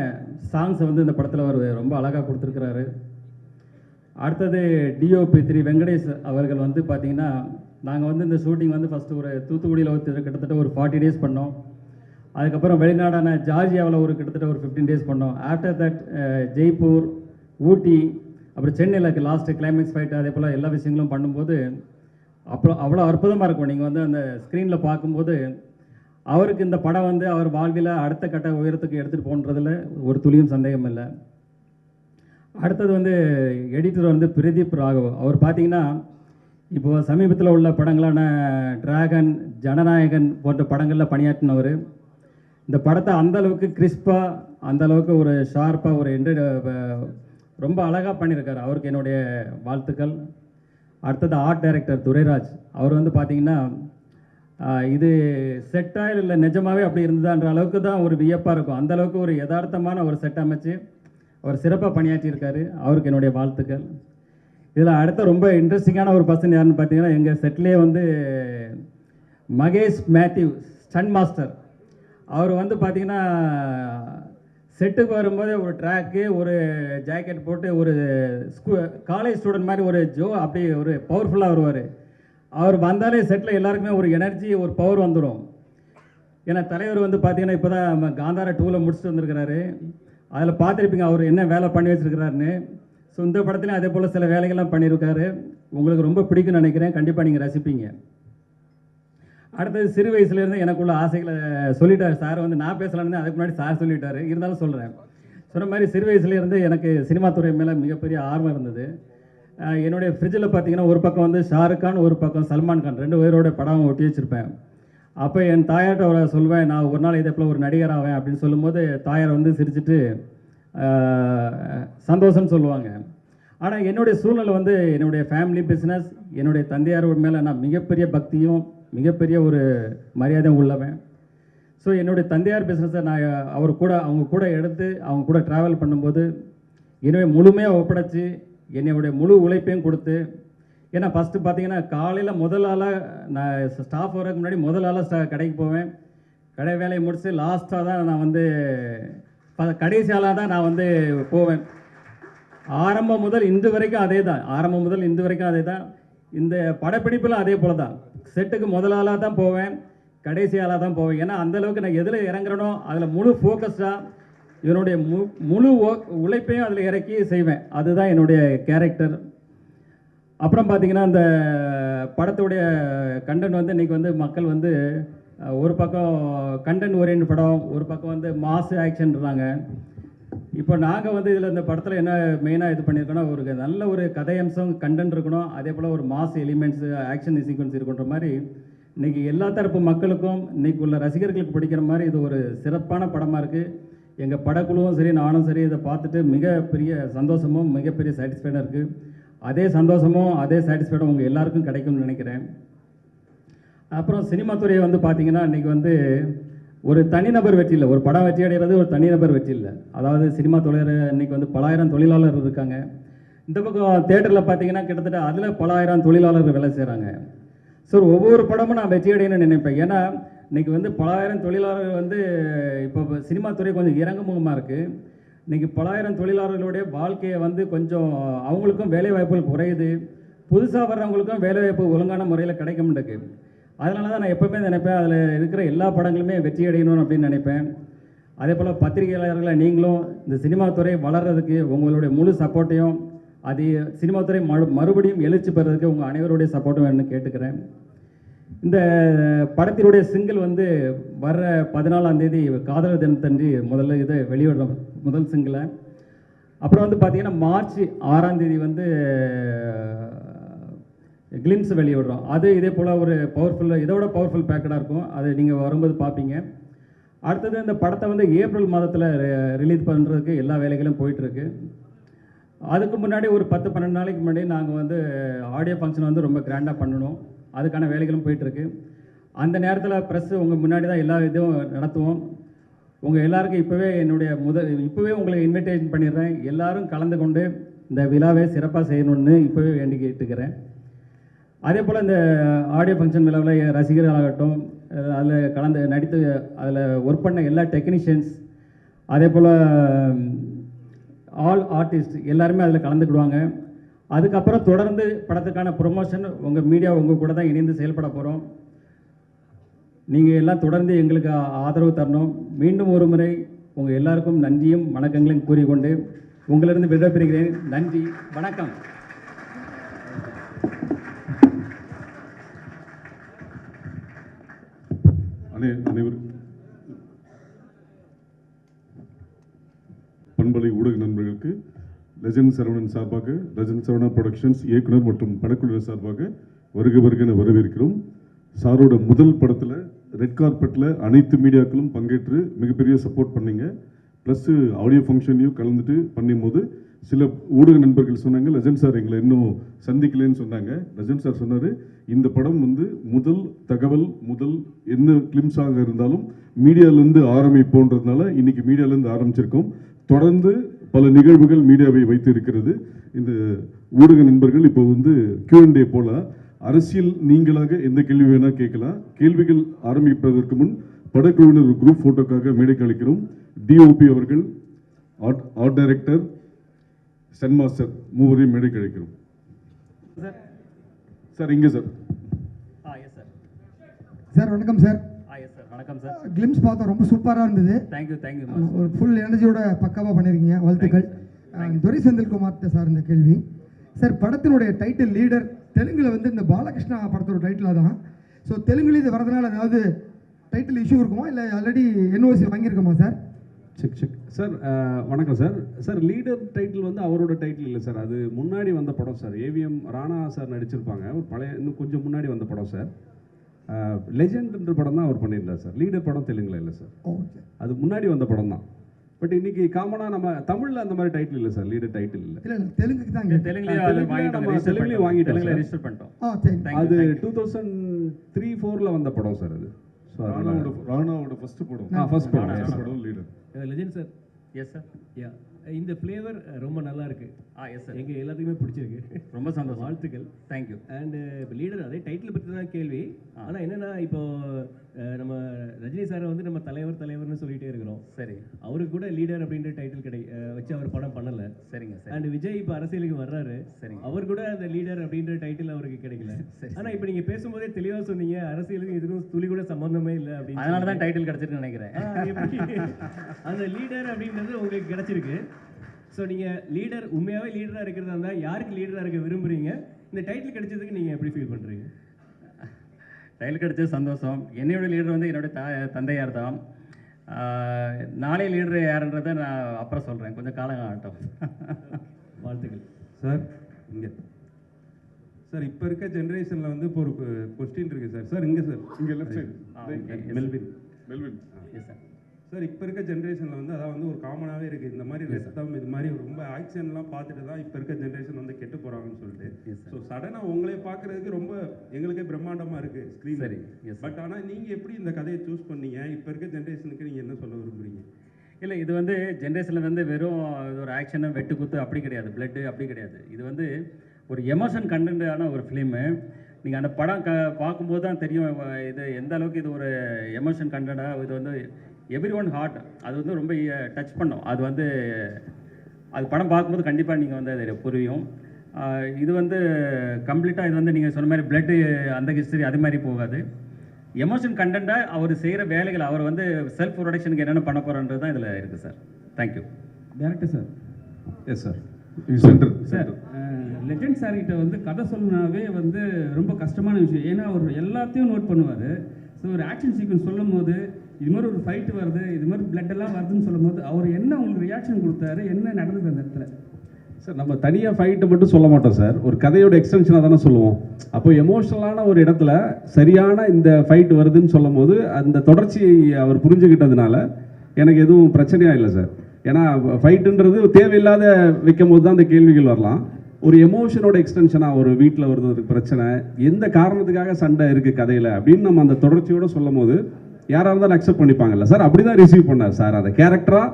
சாங்ஸை வந்து இந்த படத்தில் அவர் ரொம்ப அழகாக கொடுத்துருக்கிறாரு. அடுத்தது டிஓபி 3 வெங்கடேஷ் அவர்கள் வந்து பார்த்தீங்கன்னா, நாங்கள் வந்து இந்த ஷூட்டிங் வந்து ஃபஸ்ட்டு ஒரு தூத்துக்குடியில் கிட்டத்தட்ட ஒரு 40 டேஸ் பண்ணோம். அதுக்கப்புறம் வெளிநாடான ஜார்ஜியாவில் ஒரு கிட்டத்தட்ட ஒரு 15 டேஸ் பண்ணோம். ஆஃப்டர் தட் ஜெய்ப்பூர், ஊட்டி, அப்புறம் சென்னையில் லாஸ்ட்டு கிளைமேக்ஸ் ஃபைட், அதே போல் எல்லா விஷயங்களும் பண்ணும்போது அப்புறம் அவ்வளோ அற்புதமாக இருக்கும். நீங்கள் வந்து அந்த ஸ்க்ரீனில் பார்க்கும்போது அவருக்கு இந்த படம் வந்து அவர் வாழ்வில் அடுத்த கட்ட உயரத்துக்கு எடுத்துகிட்டு போன்றதில் ஒரு துளியும் சந்தேகம் இல்லை. அடுத்தது வந்து எடிட்டர் வந்து பிரதீப் ராகவ். அவர் பார்த்தீங்கன்னா இப்போ சமீபத்தில் உள்ள படங்களான டிராகன், ஜனநாயகன் போன்ற படங்களில் பணியாற்றினவர். இந்த படத்தை அந்தளவுக்கு கிறிஸ்பாக, அந்தளவுக்கு ஒரு ஷார்ப்பாக ஒரு ரொம்ப அழகாக பண்ணியிருக்காரு. அவருக்கு என்னுடைய வாழ்த்துக்கள். அடுத்தது ஆர்ட் டைரக்டர் துரைராஜ். அவர் வந்து பார்த்தீங்கன்னா இது செட்டாக இல்லை நிஜமாகவே அப்படி இருந்ததான்ற அளவுக்கு தான் ஒரு வியப்பாக இருக்கும். அந்தளவுக்கு ஒரு யதார்த்தமான ஒரு செட் அமைச்சு அவர் சிறப்பாக பணியாற்றியிருக்காரு. அவருக்கு என்னுடைய வாழ்த்துக்கள். இதில் அடுத்த ரொம்ப இன்ட்ரெஸ்டிங்கான ஒரு பர்சன் யாருன்னு பார்த்தீங்கன்னா, எங்கள் செட்லேயே வந்து மகேஷ் மேத்யூ, ஸ்டன் மாஸ்டர். அவர் வந்து பார்த்தீங்கன்னா செட்டுக்கு வரும்போது ஒரு ட்ராக்கு, ஒரு ஜாக்கெட் போட்டு ஒரு காலேஜ் ஸ்டூடெண்ட் மாதிரி ஒரு அப்படி ஒரு பவர்ஃபுல்லாக வருவார். அவர் வந்தாலே செட்டில் எல்லாருக்குமே ஒரு எனர்ஜி, ஒரு பவர் வந்துடும். ஏன்னா தலைவர் வந்து பார்த்தீங்கன்னா இப்போ தான் காந்தாரா 2ல் முடிச்சுட்டு வந்திருக்கிறாரு. அதில் பார்த்துருப்பீங்க அவர் என்ன வேலை பண்ணி வச்சுருக்கிறாருன்னு. ஸோ இந்த படத்துலையும் அதே போல் சில வேலைகள்லாம் பண்ணியிருக்காரு. உங்களுக்கு ரொம்ப பிடிக்கும்னு நினைக்கிறேன். கண்டிப்பாக நீங்கள் ரசிப்பீங்க. அடுத்தது சிறு வயசுலேருந்து எனக்குள்ள ஆசைகளை சொல்லிட்டார் சார். வந்து நான் பேசலான்னு அதுக்கு முன்னாடி சார் சொல்லிட்டார். இருந்தாலும் சொல்கிறேன். சொன்ன மாதிரி சிறு வயசுலேருந்து எனக்கு சினிமா துறை மேலே மிகப்பெரிய ஆர்வம் இருந்தது. என்னுடைய ஃப்ரிட்ஜில் பார்த்தீங்கன்னா ஒரு பக்கம் வந்து ஷாருக் கான், ஒரு பக்கம் சல்மான் கான், 2 பேரோட படம் ஒட்டி வச்சுருப்பேன். அப்போ என் தாயார்கிட்ட அவரை சொல்வேன், நான் ஒரு நாள் இதே போல் ஒரு நடிகர் ஆவேன் அப்படின்னு சொல்லும்போது தாயார் வந்து சிரிச்சுட்டு சந்தோஷம்னு சொல்லுவாங்க. ஆனால் என்னுடைய சூழ்நிலை வந்து என்னுடைய ஃபேமிலி பிஸ்னஸ், என்னுடைய தந்தையார் மேலே நான் மிகப்பெரிய பக்தியும் மிகப்பெரிய ஒரு மரியாதையும் உள்ளவன். ஸோ என்னுடைய தந்தையார் பிஸ்னஸை நான் அவங்க கூட எடுத்து அவங்க கூட ட்ராவல் பண்ணும்போது என்னுடைய முழுமையாக ஒப்படைச்சி என்னுடைய முழு உழைப்பையும் கொடுத்து, ஏன்னா ஃபஸ்ட்டு பார்த்தீங்கன்னா காலையில் முதல் ஆளாக நான் ஸ்டாஃப் வரதுக்கு முன்னாடி முதல் ஆளாக கடைக்கு போவேன். கடை வேலையை முடித்து லாஸ்ட்டாக தான் நான் வந்து கடைசி ஆளாக தான் நான் வந்து போவேன். ஆரம்பம் முதல் இன்று வரைக்கும் அதே தான். இந்த படப்பிடிப்பில் அதே போல் தான். செட்டுக்கு முதல் ஆளாக தான் போவேன், கடைசி ஆளாக தான் போவேன். ஏன்னா அந்தளவுக்கு நான் எதில் இறங்குறனோ அதில் முழு ஃபோக்கஸ்டாக என்னுடைய முழு உழைப்பையும் அதில் இறக்கி செய்வேன். அதுதான் என்னுடைய கேரக்டர். அப்புறம் பார்த்தீங்கன்னா இந்த படத்துடைய கண்டென்ட் வந்து இன்றைக்கி வந்து மக்கள் வந்து ஒரு பக்கம் கண்டென்ட் ஓரியன்ட் படம், ஒரு பக்கம் வந்து மாஸ் ஆக்ஷன்றாங்க. இப்போ நாங்கள் வந்து இதில் இந்த படத்தில் என்ன மெயினாக இது பண்ணியிருக்கோன்னா, ஒரு நல்ல ஒரு கதையம்சம் கண்டென்ட் இருக்கணும், அதே போல் ஒரு மாஸ் எலிமெண்ட்ஸு, ஆக்ஷன் சீக்வன்ஸ் இருக்குன்ற மாதிரி இன்றைக்கி எல்லா தரப்பு மக்களுக்கும் இன்றைக்கி உள்ள ரசிகர்களுக்கு பிடிக்கிற மாதிரி இது ஒரு சிறப்பான படமாக இருக்குது. எங்கள் படக்குழுவும் சரி, நானும் சரி, இதை பார்த்துட்டு மிகப்பெரிய சந்தோஷமும் மிகப்பெரிய சாட்டிஸ்ஃபைடாக இருக்குது. அதே சந்தோஷமும் அதே சாட்டிஸ்ஃபைடும் உங்கள் எல்லாருக்கும் கிடைக்கும்னு நினைக்கிறேன். அப்புறம் சினிமா துறையை வந்து பார்த்திங்கன்னா இன்றைக்கி வந்து ஒரு தனிநபர் வெற்றி இல்லை, ஒரு படம் வெற்றி அடைகிறது ஒரு தனிநபர் வெற்றி இல்லை. அதாவது சினிமா தொழில் இன்றைக்கி வந்து பல ஆயிரம் தொழிலாளர்கள் இருக்காங்க. இந்த பக்கம் தேட்டரில் பார்த்தீங்கன்னா கிட்டத்தட்ட அதில் பல ஆயிரம் தொழிலாளர்கள் வேலை செய்கிறாங்க. ஸோ ஒவ்வொரு படமும் நான் வெற்றி அடையணும்னு நினைப்பேன். ஏன்னா இன்றைக்கி வந்து பல ஆயிரம் தொழிலாளர்கள் வந்து இப்போ சினிமா துறை கொஞ்சம் இறங்குமுகமாக இருக்குது. இன்றைக்கி பல ஆயிரம் தொழிலாளர்களுடைய வாழ்க்கையை வந்து கொஞ்சம் அவங்களுக்கும் வேலைவாய்ப்புகள் குறையுது, புதுசாக வர்றவங்களுக்கும் வேலைவாய்ப்பு ஒழுங்கான முறையில் கிடைக்க மாட்டேங்குது. அதனால தான் நான் எப்போவுமே நினைப்பேன் அதில் இருக்கிற எல்லா படங்களுமே வெற்றி அடையணும் அப்படின்னு நினைப்பேன். அதே போல் பத்திரிகையாளர்களை நீங்களும் இந்த சினிமா துறை வளர்கிறதுக்கு உங்களுடைய முழு சப்போர்ட்டையும், அது சினிமா துறை மறுபடியும் எழுச்சி பெறதுக்கு உங்கள் அனைவருடைய சப்போர்ட்டும் வேணும்னு கேட்டுக்கிறேன். இந்த படத்தினுடைய சிங்கிள் வந்து வர்ற 14ஆம் தேதி காதலர் தினத்தன்றி முதல்ல இதை வெளியிடுறோம், முதல் சிங்கிளை. அப்புறம் வந்து பார்த்திங்கன்னா மார்ச் 6ஆம் தேதி வந்து கிளிம்ஸ் வெளியிடுறோம். அது இதே போல் ஒரு இதோட பவர்ஃபுல் பேக்கடாக இருக்கும். அது நீங்கள் வரும்போது பார்ப்பீங்க. அடுத்தது இந்த படத்தை வந்து ஏப்ரல் மாதத்தில் ரிலீஸ் பண்ணுறதுக்கு எல்லா வேலைகளும் போயிட்டுருக்கு. அதுக்கு முன்னாடி ஒரு 10-12 நாளைக்கு முன்னாடி நாங்கள் வந்து ஆடியோ ஃபங்க்ஷன் வந்து ரொம்ப கிராண்டாக பண்ணணும். அதுக்கான வேலைகளும் போயிட்டுருக்கு. அந்த நேரத்தில் ப்ரெஸ்ஸு உங்கள் முன்னாடி தான் எல்லா இதுவும் நடத்துவோம். உங்கள் எல்லாருக்கும் இப்போவே உங்களை இன்விடேஷன் பண்ணிடுறேன். எல்லோரும் கலந்து கொண்டு இந்த விழாவை சிறப்பாக செய்யணும்னு இப்போவே வேண்டி கேட்டுக்கிறேன். அதே போல் இந்த ஆடியோ ஃபங்க்ஷன் விழாவில் ரசிகர்களாகட்டும், அதில் நடித்து அதில் ஒர்க் பண்ண எல்லா டெக்னீஷியன்ஸ், அதே போல் ஆல் ஆர்டிஸ்ட் எல்லாருமே அதில் கலந்துக்கிடுவாங்க. அதுக்கப்புறம் தொடர்ந்து படத்துக்கான ப்ரொமோஷன் உங்கள் மீடியா உங்கள் கூட தான் இணைந்து செயல்பட போகிறோம். நீங்கள் எல்லாம் தொடர்ந்து எங்களுக்கு ஆதரவு தரணும். மீண்டும் ஒரு முறை உங்கள் எல்லாருக்கும் நன்றியும் வணக்கங்களையும் கூறிக்கொண்டு உங்களிருந்து விடைபெறுகிறேன். நன்றி, வணக்கம். அனைவரும் பண்பலை ஊடக நண்பர்களுக்கு லெஜண்ட் சரவணன் சார்பாக, லெஜண்ட் சரவணா ப்ரொடக்ஷன்ஸ் இயக்குனர் மற்றும் படக்குழுவினர் சார்பாக வருக வருகன வரவேற்கிறோம். சாரோட முதல் படத்தில் ரெட் கார்பெட்டில் அனைத்து மீடியாக்களும் பங்கேற்று மிகப்பெரிய சப்போர்ட் பண்ணீங்க. ப்ளஸ் ஆடியோ ஃபங்க்ஷன்லையும் கலந்துட்டு பண்ணும்போது சில ஊடக நண்பர்கள் சொன்னாங்க, லெஜண்ட் சார் எங்களை இன்னும் சந்திக்கலன்னு சொன்னாங்க. லெஜண்ட் சார் சொன்னார், இந்த படம் முதல் தகவல் என்ன கிளிம்ஸாக இருந்தாலும் மீடியாவிலேருந்து ஆரம்பிப்போன்றதுனால இன்னைக்கு மீடியாவிலேருந்து ஆரம்பிச்சிருக்கோம். தொடர்ந்து பல நிகழ்வுகள் மீடியாவை வைத்து இருக்கிறது. இந்த ஊடக நண்பர்கள் இப்போ Q&A போல அரசியல் நீங்களாக எந்த கேள்வி வேணால் கேட்கலாம். கேள்விகள் ஆரம்பிப்பதற்கு முன் படக்குழுவினர் ஒரு குரூப் ஃபோட்டோக்காக மேடைக்கு அளிக்கிறோம். DOP அவர்கள், ஆர்ட் டைரக்டர், சன் மாஸ்டர் மூவரையும் மேடைக்கு அழைக்கிறோம். சார் இங்கே சார். சார் வணக்கம் சார். வணக்கம் சார். கிளிம்ஸ் பார்த்தோம், ரொம்ப சூப்பராக இருந்தது. தேங்க்யூ. ஒரு ஃபுல் எனர்ஜியோட பக்காவாக பண்ணியிருக்கீங்க, வாழ்த்துக்கள். துரை செந்தில்குமார்கிட்ட சார் இந்த கேள்வி. சார் படத்தினுடைய டைட்டில் லீடர் தெலுங்குல இந்த பாலகிருஷ்ணா படத்தோட டைட்டில் தான். ஸோ தெலுங்குல இது வரதுனால ஏதாவது டைட்டில் இஷ்யூ இருக்குமா, இல்லை ஆல்ரெடி NOC வாங்கியிருக்கோமா சார்? Check sir. வணக்கம் சார். சார் லீடர் டைட்டில் அவரோட டைட்டில் இல்லை சார், அது முன்னாடி வந்த படம் சார். AVM ராணா சார் நடிச்சிருப்பாங்க, ஒரு பழைய இன்னும் கொஞ்சம் முன்னாடி வந்த படம் சார். லெஜெண்ட்ன்ற படம் தான் அவர் பண்ணியிருந்தார் சார். லீடர் படம் தெலுங்குல இல்லை சார், அது முன்னாடி வந்த படம் தான். பட் இன்னைக்கு காமனாக நம்ம தமிழில் அந்த மாதிரி டைட்டில் இல்லை சார், லீடர் டைட்டில் இல்லை. தெலுங்குக்கு தான் தெலுங்குலேயே வாங்கிட்டோம், ரெஜிஸ்டர் பண்ணிட்டோம். அது 2003-4 வந்த படம் சார் அது. ஸோ ராணாவோட ஃபர்ஸ்ட் படம் leader. Legend sir. Yes sir. Ya, இந்த ஃப்ளேவர் ரொம்ப நல்லா இருக்கு. Yes sir. எங்கள் எல்லாத்துக்குமே பிடிச்சிருக்கு. ரொம்ப சந்தோஷம், வாழ்த்துக்கள். தேங்க்யூ. அண்ட் இப்போ லீடர் அதே டைட்டில் பற்றி தான் கேள்வி. ஆனால் என்னென்னா இப்போ நம்ம ரஜினி சாரை நம்ம தலைவர்னு சொல்லிகிட்டே இருக்கிறோம். சரி, அவருக்கு கூட லீடர் அப்படின்ற டைட்டில் வச்சு அவர் படம் பண்ணலை. சரிங்க சார். அண்ட் விஜய் இப்போ அரசியலுக்கு வர்றாரு, சரிங்க. அவர் கூட அந்த லீடர் அப்படின்ற டைட்டில் அவருக்கு கிடைக்கல. ஆனால் இப்போ நீங்கள் பேசும்போதே தெளிவாக சொன்னீங்க, அரசியலுக்கு இதுக்கும் துளி கூட சம்பந்தமே இல்லை அப்படின்னு. அதனால தான் டைட்டில் கிடச்சிருக்குன்னு நினைக்கிறேன். அந்த லீடர் அப்படின்றது உங்களுக்கு கிடைச்சிருக்கு. ஸோ நீங்கள் லீடர் உண்மையாகவே லீடராக இருக்கிறதா இருந்தால் யாருக்கு லீடராக இருக்க விரும்புகிறீங்க? இந்த டைட்டில் கிடைச்சதுக்கு நீங்கள் எப்படி ஃபீல் பண்ணுறீங்க? டைட்டில் கிடைச்சது சந்தோஷம். என்னோட லீடர் என்னுடைய தந்தையார் தான். நாளை லீடர் யாருன்றதை நான் அப்புறம் சொல்கிறேன், கொஞ்சம் காலம் ஆகட்டும். வாழ்த்துக்கள் சார். இங்கே சார் இப்போ இருக்க ஜென்ரேஷனில் இப்போ ஒரு கொஸ்டின் இருக்குது சார். சார் இங்கே சார், இங்கே left side Melvin. S sir. Sir இப்போ இருக்க ஜென்ரேஷனில் அதாவது ஒரு காமனாகவே இருக்குது, இந்த மாதிரி ரத்தம் இது மாதிரி ரொம்ப ஆக்ஷன்லாம் பார்த்துட்டு தான் இப்போ இருக்க ஜென்ரேஷன் கெட்டு போகிறாங்கன்னு சொல்லிட்டு. ஸோ சடனாக உங்களே பார்க்குறதுக்கு ரொம்ப எங்களுக்கே பிரம்மாண்டமாக இருக்குது ஸ்க்ரீன். சரி. பட் ஆனால் நீங்கள் எப்படி இந்த கதையை சூஸ் பண்ணீங்க? இப்போ இருக்க ஜென்ரேஷனுக்கு நீங்கள் என்ன சொல்ல விரும்புகிறீங்க? இல்லை, இது ஜென்ரேஷனில் வெறும் இது ஒரு ஆக்ஷனு வெட்டு குத்து அப்படி கிடையாது, பிளட்டு அப்படி கிடையாது. இது ஒரு எமோஷன் கண்டென்ட்டான ஒரு ஃபிலிமு. நீங்கள் அந்த படம் பார்க்கும்போது தான் தெரியும் இது எந்த அளவுக்கு இது ஒரு எமோஷன் கண்டென்ட்டாக. இது எவ்ரி ஒன் ஹார்ட், அது ரொம்ப டச் பண்ணும். அது படம் பார்க்கும்போது கண்டிப்பாக நீங்கள் அது புரியும். இது கம்ப்ளீட்டாக இது நீங்கள் சொன்ன மாதிரி பிளட்டு அந்த ஹிஸ்டரி அது மாதிரி போகாது. எமோஷன் கண்டென்ட்டாக அவர் செய்கிற வேலைகள், அவர் செல்ஃப் ப்ரொடக்ஷனுக்கு என்னென்ன பண்ண போகிறன்றது தான் இதில் இருக்குது sir. Thank you. Director sir. Yes sir. Sir legend சார்கிட்ட கதை சொல்லனாவே ரொம்ப கஷ்டமான விஷயம். ஏன்னா அவர் எல்லாத்தையும் நோட் பண்ணுவார். ஸோ ஒரு ஆக்ஷன் சீக்வன்ஸ் சொல்லும் போது இது மாதிரி ஒரு ஃபைட்டு வருது, இது மாதிரி பிளட் எல்லாம் வருதுன்னு சொல்லும் போது அவர் என்ன உங்களுக்கு ரியாக்ஷன் கொடுத்தாரு, என்ன நடந்தது அந்த இடத்துல? சார் நம்ம தனியாக ஃபைட்டை மட்டும் சொல்ல மாட்டோம் சார், ஒரு கதையோட எக்ஸ்டென்ஷனாக தானே சொல்லுவோம். அப்போ எமோஷனலான ஒரு இடத்துல சரியான இந்த ஃபைட் வருதுன்னு சொல்லும் போது அந்த தொடர்ச்சியை அவர் புரிஞ்சுக்கிட்டதுனால எனக்கு எதுவும் பிரச்சனையாக இல்லை சார். ஏன்னா ஃபைட்டுன்றது தேவையில்லாத வைக்கும் போது தான் அந்த கேள்விகள் வரலாம். ஒரு எமோஷனோட எக்ஸ்டென்ஷனாக ஒரு வீட்டில் வருது ஒரு பிரச்சனை, எந்த காரணத்துக்காக சண்டை இருக்குது கதையில் அப்படின்னு நம்ம அந்த தொடர்ச்சியோடு சொல்லும் போது யாராக இருந்தாலும் அக்செப்ட் பண்ணிப்பாங்கல்ல சார். அப்படி தான் ரிசீவ் பண்ணார் சார். அந்த கேரக்டராக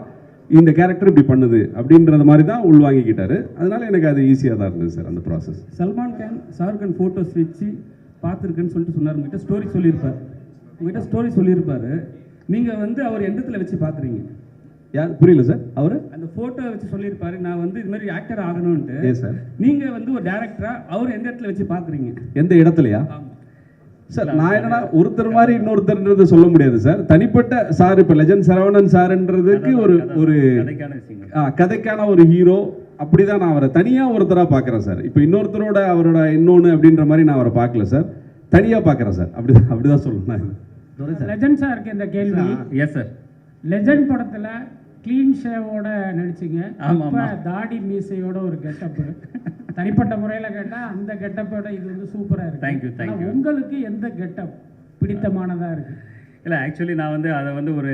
இந்த கேரக்டர் இப்படி பண்ணுது அப்படின்றது மாதிரி தான் உள்வாங்கிக்கிட்டாரு. அதனால எனக்கு அது ஈஸியாக தான் இருந்தது சார் அந்த ப்ராசஸ். சல்மான் கான் ஷாருக் கான் ஃபோட்டோஸ் வச்சு பார்த்துருக்குன்னு சொல்லிட்டு சொன்னார். உங்கள்கிட்ட ஸ்டோரி சொல்லியிருப்பார். நீங்கள் அவர் எந்த இடத்துல வச்சு பார்க்குறீங்க? யார் புரியல சார்? அவர் அந்த ஃபோட்டோ வச்சு சொல்லியிருப்பாரு நான் வந்து இது மாதிரி ஆக்டர் ஆகணும்ட்டு. ஏ சார், நீங்கள் வந்து ஒரு டேரக்டரா அவர் எந்த இடத்துல வச்சு பார்க்குறீங்க? எந்த இடத்துலையா ஆமாம் சார்? நான் என்னன்னா ஒருத்தர் மாதிரி இன்னொருத்தர்ன்றது சொல்ல முடியாது சார். தனிப்பட்ட சார், இப்போ லெஜண்ட் சரவணன் சார்ன்றதுக்கு ஒரு கதைக்கான விஷயங்கள். கதைக்கான ஒரு ஹீரோ, அப்படிதான் நான் அவரை தனியாக ஒருத்தராக பார்க்குறேன் சார். இப்போ இன்னொருத்தரோட அவரோட இன்னொன்று அப்படின்ற மாதிரி நான் அவரை பார்க்கல சார், தனியாக பார்க்குறேன் சார். அப்படிதான் சொல்லணும். லெஜண்ட் சாருக்கு இந்த கேள்வி. Yes sir. லெஜண்ட் படத்தில் க்ளீன் ஷேவோட நடிச்சிங்க. ஆமாம், அப்போ தாடி மீசையோட ஒரு கெட்டப்பு. தனிப்பட்ட முறையில் கேட்டால் அந்த கெட்டப்போட இது வந்து சூப்பராக இருக்கு. தேங்க்யூ. உங்களுக்கு எந்த கெட்டப் பிடித்தமானதாக இருக்குது? இல்லை, ஆக்சுவலி நான் வந்து அதை வந்து ஒரு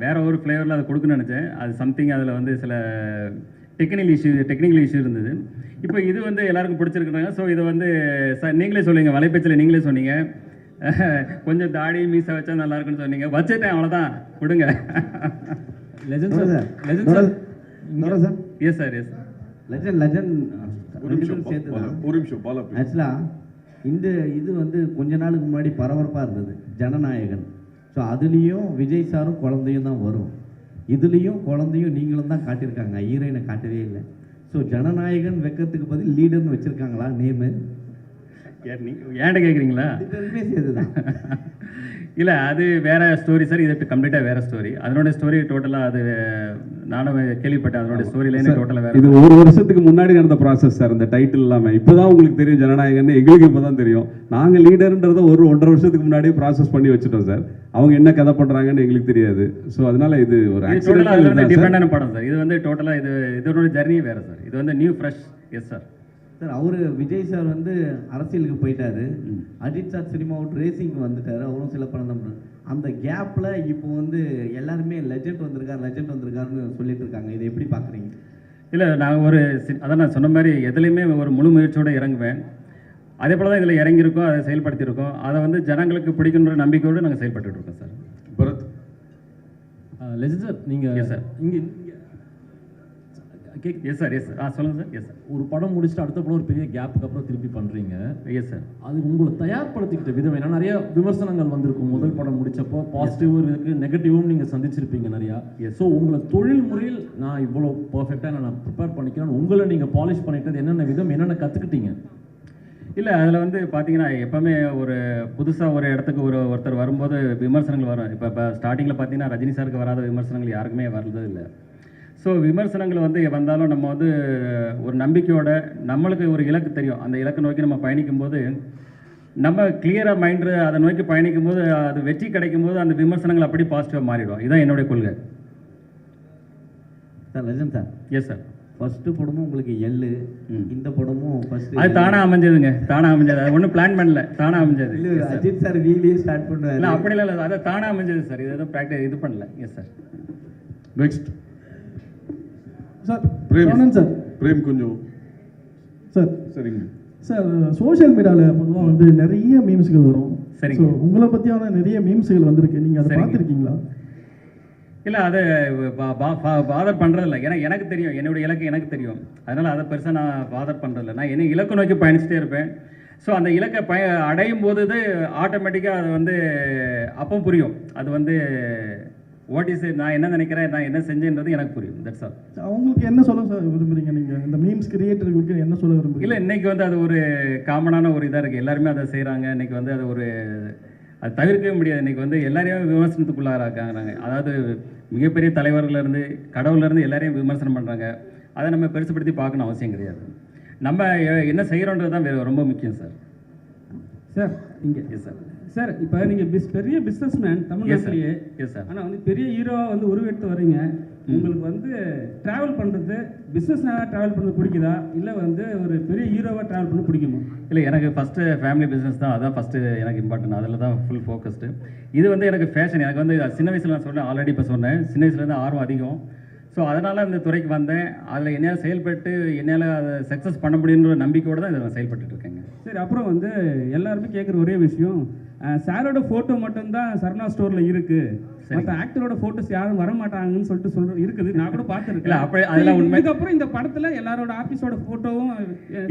வேற ஒரு ஃப்ளேவரில் அதை கொடுக்கணும்னு நினச்சேன். அது சம்திங் அதில் வந்து சில டெக்னிக்கல் இஷ்யூ இருந்தது. இப்போ இது வந்து எல்லாருக்கும் பிடிச்சிருக்குறாங்க. ஸோ இதை வந்து நீங்களே சொல்லுங்க, வலைப்பேச்சில் நீங்களே சொன்னீங்க கொஞ்சம் தாடி மீசை வச்சா நல்லா இருக்குன்னு சொன்னீங்க. வச்சுட்டேன், அவ்வளோதான், விடுங்க. Legend sir. Yes sir. Legend ஒரு நிமிஷம் பாலா. ஆக்சுவலாக இந்த இது வந்து கொஞ்ச நாளுக்கு முன்னாடி பரபரப்பாக இருந்தது, ஜனநாயகன். ஸோ அதுலேயும் விஜய் சாரும் குழந்தையும் தான் வரும். இதுலேயும் குழந்தையும் நீங்களும் தான் காட்டியிருக்காங்க, ஹீரோயினை காட்டவே இல்லை. ஸோ ஜனநாயகன் வைக்கிறதுக்கு பதில் லீடர்னு வச்சுருக்காங்களா நேமு? ஏன்ட்ட கேட்குறீங்களா? இதுதான். இல்லை, அது வேற ஸ்டோரி சார். இது கம்ப்ளீட்டாக வேற ஸ்டோரி. அதனோட ஸ்டோரி டோட்டலாக அது நானும் கேள்விப்பட்டேன். அதனோட ஸ்டோரி லைனே டோட்டலாக வேற. இது ஒரு வருஷத்துக்கு முன்னாடி நடந்த ப்ராசஸ் சார். இந்த டைட்டில் இல்லாமல் இப்போதான் உங்களுக்கு தெரியும் ஜனநாயகன், எங்களுக்கு இப்போ தான் தெரியும். நாங்கள் லீடர்ன்றதை 1.5 வருஷத்துக்கு முன்னாடியே ப்ராசஸ் பண்ணி வச்சுட்டோம் சார். அவங்க என்ன கதை பண்ணுறாங்கன்னு எங்களுக்கு தெரியாது. ஸோ அதனால இது ஒரு டிஃபரெண்டான படம் சார். இது வந்து டோட்டலாக இதோட ஜர்னி வேற சார். இது வந்து new fresh. Yes sir. Sir, அவர் விஜய் சார் வந்து அரசியலுக்கு போயிட்டாரு, அஜித் சார் சினிமா விட்டு ரேசிங்க்கு வந்துட்டாரு, அவரும் சில படம் தான். அந்த கேப்பில் இப்போ வந்து எல்லாருமே லெஜண்ட் வந்திருக்காருன்னு சொல்லிட்டு இருக்காங்க. இதை எப்படி பார்க்குறீங்க? இல்லை, நான் அதான் நான் சொன்ன மாதிரி எதுலேயுமே ஒரு முழு முயற்சியோடு இறங்குவேன். அதே போல் தான் இதில் இறங்கியிருக்கோம், அதை செயல்படுத்தியிருக்கோம். அதை வந்து ஜனங்களுக்கு பிடிக்குன்ற நம்பிக்கையோடு நாங்கள் செயல்பட்டு இருக்கோம் சார். பரத். லெஜண்ட் சார், நீங்கள் சார் இங்கே எஸ் சார். சொல்லுங்கள் சார். Yes sir. ஒரு படம் முடிச்சுட்டு அடுத்த படம் ஒரு பெரிய கேப்புக்கு அப்புறம் திருப்பி பண்ணுறீங்க. Yes sir. அது உங்களை தயார்படுத்திக்கிட்ட விதம் ஏன்னா நிறைய விமர்சனங்கள் வந்திருக்கும். முதல் படம் முடிச்சப்போ பாசிட்டிவும் இருக்குது, நெகட்டிவும் நீங்கள் சந்திச்சிருப்பீங்க நிறையா. ஸோ உங்களை தொழில் முறையில் நான் இவ்வளோ பர்ஃபெக்டாக நான் ப்ரிப்பேர் பண்ணிக்கிறேன், உங்களை நீங்கள் பாலிஷ் பண்ணிட்டது என்னென்ன விதம், என்னென்ன கற்றுக்கிட்டீங்க? இல்லை, அதில் வந்து பார்த்தீங்கன்னா எப்போவுமே ஒரு புதுசாக ஒரு இடத்துக்கு ஒருத்தர் வரும்போது விமர்சனங்கள் வரும். இப்போ ஸ்டார்டிங்கில் பார்த்தீங்கன்னா ரஜினி சாருக்கு வராத விமர்சனங்கள் யாருக்குமே வர்றது இல்லை. ஸோ விமர்சனங்கள் வந்தாலும் நம்ம வந்து ஒரு நம்பிக்கையோட நம்மளுக்கு ஒரு இலக்கு தெரியும், அந்த இலக்கை நோக்கி நம்ம பயணிக்கும்போது நம்ம கிளியராக மைண்டு அதை நோக்கி பயணிக்கும்போது அது வெற்றி கிடைக்கும் போது அந்த விமர்சனங்கள் அப்படி பாசிட்டிவாக மாறிடும். இதுதான் என்னுடைய கொள்கை sir. Legend sir. Yes sir. First படமும் உங்களுக்கு எள்ளு, இந்த படமும் ஃபர்ஸ்ட் அது தானாக அமைஞ்சதுங்க. தானாக அமைஞ்சது, அது ஒன்றும் பிளான் பண்ணல, தானாக அமைஞ்சது. அஜித் சார் வீலியே ஸ்டார்ட் பண்ணுவார். இல்லை, அப்படி இல்லை, அதை தானாக அமைஞ்சது சார். இது எதுவும் ப்ராக்டிஸ் இது பண்ணல. Yes sir. Next sir. Frame sir. Frame கொஞ்சம் சார். சரிங்க சார். சோஷியல் மீடியாவில் பொதுவாக வந்து நிறைய மீம்ஸ்கள் வரும். சரிங்க. உங்களை பற்றியான நிறைய மீம்ஸ்கள் வந்திருக்கு, நீங்கள் அதை பார்த்துருக்கீங்களா? இல்லை, அதை பாதர் பண்ணுறதில்ல. ஏன்னா எனக்கு தெரியும், என்னுடைய இலக்கு எனக்கு தெரியும். அதனால் அதை பெருசாக நான் பாதர் பண்ணுறதில்ல. நான் என்ன இலக்கு நோக்கி பயணிச்சுட்டே இருப்பேன். ஸோ அந்த இலக்கை அடையும் போது ஆட்டோமேட்டிக்காக அது வந்து அப்போ புரியும். அது வந்து வாட் இஸ் நான் என்ன நினைக்கிறேன், நான் என்ன செஞ்சேன்றது எனக்கு புரியும். That's all. அவங்களுக்கு என்ன சொல்ல விரும்புறீங்க நீங்கள், இந்த மீம்ஸ் கிரியேட்டர்களுக்கு என்ன சொல்ல விரும்புறீங்க? இல்லை, இன்னைக்கு வந்து அது ஒரு காமனான ஒரு இதாக இருக்குது. எல்லாருமே அதை செய்கிறாங்க. இன்னைக்கு வந்து அது தவிர்க்கவே முடியாது. இன்றைக்கி வந்து எல்லாரையும் விமர்சனத்துக்குள்ளாராங்க. அதாவது மிகப்பெரிய தலைவர்கள்லேருந்து கடவுள்லேருந்து எல்லாரையும் விமர்சனம் பண்ணுறாங்க. அதை நம்ம பெருசுப்படுத்தி பார்க்கணும் அவசியம் கிடையாது. நம்ம என்ன செய்கிறோன்றது தான் ரொம்ப முக்கியம் சார். சார் இங்கே. S sir. சார், இப்போ நீங்கள் பெரிய பிஸ்னஸ்மேன் தமிழ்நாட்டிலேயே. Yes sir. ஆனால் வந்து பெரிய ஹீரோவாக வந்து உருவெடுத்து வரீங்க. உங்களுக்கு வந்து ட்ராவல் பண்ணுறது, பிஸ்னஸ்னாக ட்ராவல் பண்ணுறது பிடிக்குதா, இல்லை வந்து ஒரு பெரிய ஹீரோவாக ட்ராவல் பண்ண பிடிக்குமா? இல்லை, எனக்கு ஃபஸ்ட்டு ஃபேமிலி பிஸ்னஸ் தான், அதான் ஃபஸ்ட்டு எனக்கு இம்பார்ட்டன்ட். அதில் தான் ஃபுல் ஃபோக்கஸ்டு. இது வந்து எனக்கு ஃபேஷன். எனக்கு வந்து சின்ன வயசில் நான் சொன்னேன், ஆல்ரெடி இப்போ சொன்னேன், சின்ன வயசுலேருந்து ஆர்வம் அதிகம். ஸோ அதனால் இந்த துறைக்கு வந்தேன். அதில் என்னால் செயல்பட்டு என்னால் அதை சக்ஸஸ் பண்ண முடியுன்ற நம்பிக்கையோடு தான் இதை நான் செயல்பட்டு இருக்கேங்க. சரி, அப்புறம் வந்து எல்லாருமே கேட்குற ஒரே விஷயம், சாரோட ஃபோட்டோ மட்டும்தான் சரணா ஸ்டோரில் இருக்குது, மற்ற ஆக்டரோட ஃபோட்டோஸ் யாரும் வர மாட்டாங்கன்னு சொல்லிட்டு இருக்குது. நான் கூட பார்த்துருக்கேன். அப்படி அதெல்லாம் உண்மை. இதுக்கப்புறம் இந்த படத்தில் எல்லாரோட ஆஃபீஸோட ஃபோட்டோவும்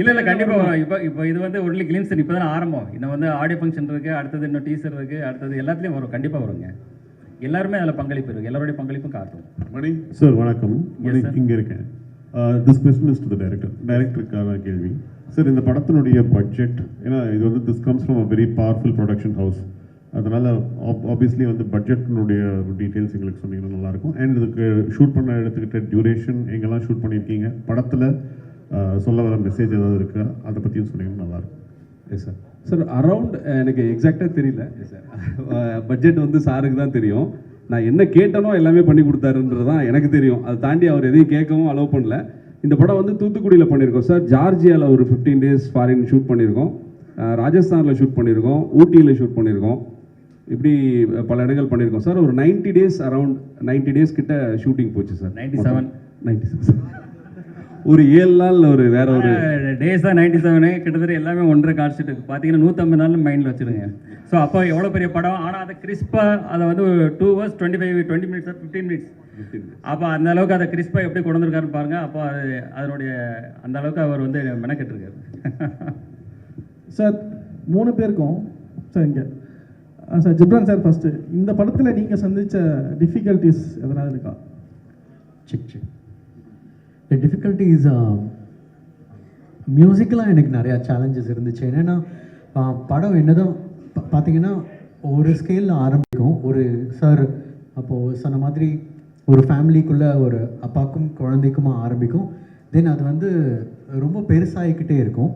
இல்லை கண்டிப்பாக இப்போ இது வந்து ஒன்லி கிளிம்ஸ் இப்போ தான் ஆரம்பம். இன்னும் வந்து ஆடியோ ஃபங்க்ஷன் இருக்குது, அடுத்தது இன்னும் டீசர் இருக்குது, அடுத்தது எல்லாத்துலேயும் வரும், கண்டிப்பாக வருங்க. எல்லாருமே அதில் பங்களிப்பு இருக்குது, எல்லாருடைய பங்களிப்பும் காட்டும். மணி சார் வணக்கம். Yes, sir. இங்கே இருக்கேன். This question is to the டைரக்டருக்கான கேள்வி. சார் இந்த படத்தினுடைய பட்ஜெட், ஏன்னா இது வந்து this comes from a very powerful production house, அதனால் ஆப்வியஸ்லி வந்து பட்ஜெட்டினுடைய டீட்டெயில்ஸ் எங்களுக்கு சொன்னீங்கன்னா நல்லாயிருக்கும். அண்ட் இதுக்கு ஷூட் பண்ண எடுத்துக்கிட்ட டியூரேஷன், எங்கெல்லாம் ஷூட் பண்ணியிருக்கீங்க, படத்தில் சொல்ல வர மெசேஜ் ஏதாவது இருக்கா, அதை பற்றியும் சொன்னீங்கன்னா நல்லாயிருக்கும். S sir. சார் அரவுண்ட் எனக்கு எக்ஸாக்டாக தெரியல சார், பட்ஜெட் வந்து சாருக்கு தான் தெரியும். நான் என்ன கேட்டனோ எல்லாமே பண்ணி கொடுத்தாருன்றது தான் எனக்கு தெரியும். அதை தாண்டி அவர் எதையும் கேட்கவும் அலோவ் பண்ணல. இந்த படம் வந்து தூத்துக்குடியில் பண்ணியிருக்கோம் சார், ஜார்ஜியாவில் ஒரு 15 days ஃபாரின் ஷூட் பண்ணியிருக்கோம், ராஜஸ்தானில் ஷூட் பண்ணியிருக்கோம், ஊட்டியில் ஷூட் பண்ணியிருக்கோம், இப்படி பல இடங்கள் பண்ணியிருக்கோம் சார். ஒரு 90 days அரவுண்ட் 90 days கிட்ட ஷூட்டிங் போச்சு சார். 96 ஒரு 7 நாள் ஒரு வேற ஒரு டேஸ் தான் 97, கிட்டத்தட்ட எல்லாமே 1.5 கால்ஷீட் பார்த்தீங்கன்னா 150 நாள் மைண்டில் வச்சுருங்க. ஸோ அப்போ எவ்வளோ பெரிய படம், ஆனால் அதை கிறிஸ்பாக அதை வந்து 2 hours 20 minutes 15 minutes அப்போ அந்த அளவுக்கு அதை கிறிஸ்பாக எப்படி கொண்டு வந்திருக்காருன்னு பாருங்கள். அப்போ அது அதனுடைய அந்த அளவுக்கு அவர் வந்து மெனக்கெட்டுருக்காரு. சார் 3 பேருக்கும் சார் இங்கே சார் ஜிப்ரான் சார் ஃபஸ்ட்டு, இந்த படத்தில் நீங்கள் சந்தித்த டிஃபிகல்ட்டிஸ் எதனால் இருக்கா? The difficulties மியூசிக்கலாக எனக்கு நிறையா சேலஞ்சஸ் இருந்துச்சு. என்னென்னா படம் என்னதான் பார்த்தீங்கன்னா ஒரு ஸ்கேலில் ஆரம்பிக்கும். ஒரு சார் அப்போது சொன்ன மாதிரி ஒரு ஃபேமிலிக்குள்ளே ஒரு அப்பாவுக்கும் குழந்தைக்குமா ஆரம்பிக்கும். தென் அது வந்து ரொம்ப பெருசாகிக்கிட்டே இருக்கும்.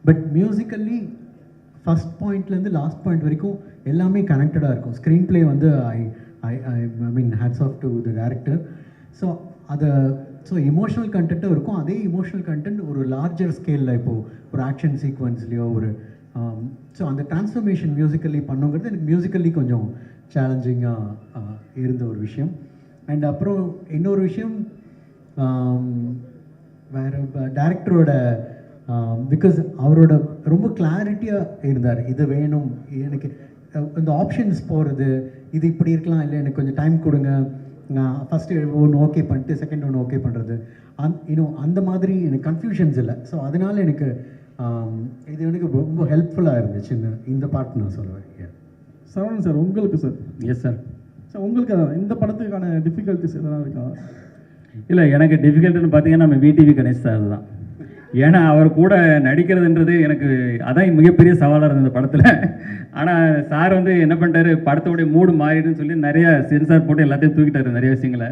பட் மியூசிக்கல்லி ஃபஸ்ட் பாயிண்ட்லேருந்து லாஸ்ட் பாயிண்ட் வரைக்கும் எல்லாமே கனெக்டடாக இருக்கும். ஸ்க்ரீன் ப்ளே வந்து I mean hats off to the director. So அதை எமோஷனல் கண்டென்ட்டும் இருக்கும். அதே எமோஷனல் கண்டென்ட் ஒரு லார்ஜர் ஸ்கேலில் இப்போது ஒரு ஆக்ஷன் சீக்வன்ஸ்லேயோ ஒரு ஸோ அந்த டிரான்ஸ்ஃபர்மேஷன் மியூசிக்கலி பண்ணுங்கிறது எனக்கு மியூசிக்கலி கொஞ்சம் சேலஞ்சிங்காக இருந்த ஒரு விஷயம். அண்ட் அப்புறம் இன்னொரு விஷயம் வேறு டைரக்டரோட பிகாஸ் அவரோட ரொம்ப கிளாரிட்டியாக இருந்தார். இது வேணும் எனக்கு, இந்த ஆப்ஷன்ஸ் போகிறது, இது இப்படி இருக்கலாம், இல்லை எனக்கு கொஞ்சம் டைம் கொடுங்க, நான் ஃபஸ்ட்டு ஒன்று ஓகே பண்ணிட்டு செகண்ட் ஒன்று ஓகே பண்ணுறது, இன்னும் அந்த மாதிரி எனக்கு கன்ஃபியூஷன்ஸ் இல்லை. ஸோ அதனால் எனக்கு இது எனக்கு ரொம்ப ஹெல்ப்ஃபுல்லாக இருந்துச்சு இந்த பாட்டு நான் சொல்லுவேன். சரவணன் சார் உங்களுக்கு சார். Yes sir. சார் உங்களுக்கு இந்த படத்துக்கான டிஃபிகல்ட்டிஸ் எதனா இருக்கா? இல்லை, எனக்கு டிஃபிகல்ட்டுன்னு பார்த்தீங்கன்னா நம்ம விடிவி கணேஷ் சார் தான். ஏன்னா அவர் கூட நடிக்கிறதுன்றது எனக்கு அதான் மிகப்பெரிய சவாலாக இருந்தது இந்த படத்தில். ஆனால் சார் வந்து என்ன பண்ணிட்டாரு, படத்தோடைய மூடு மாறிடுன்னு சொல்லி நிறைய சென்சார் போட்டு எல்லாத்தையும் தூக்கிட்டாரு நிறைய விஷயங்களை.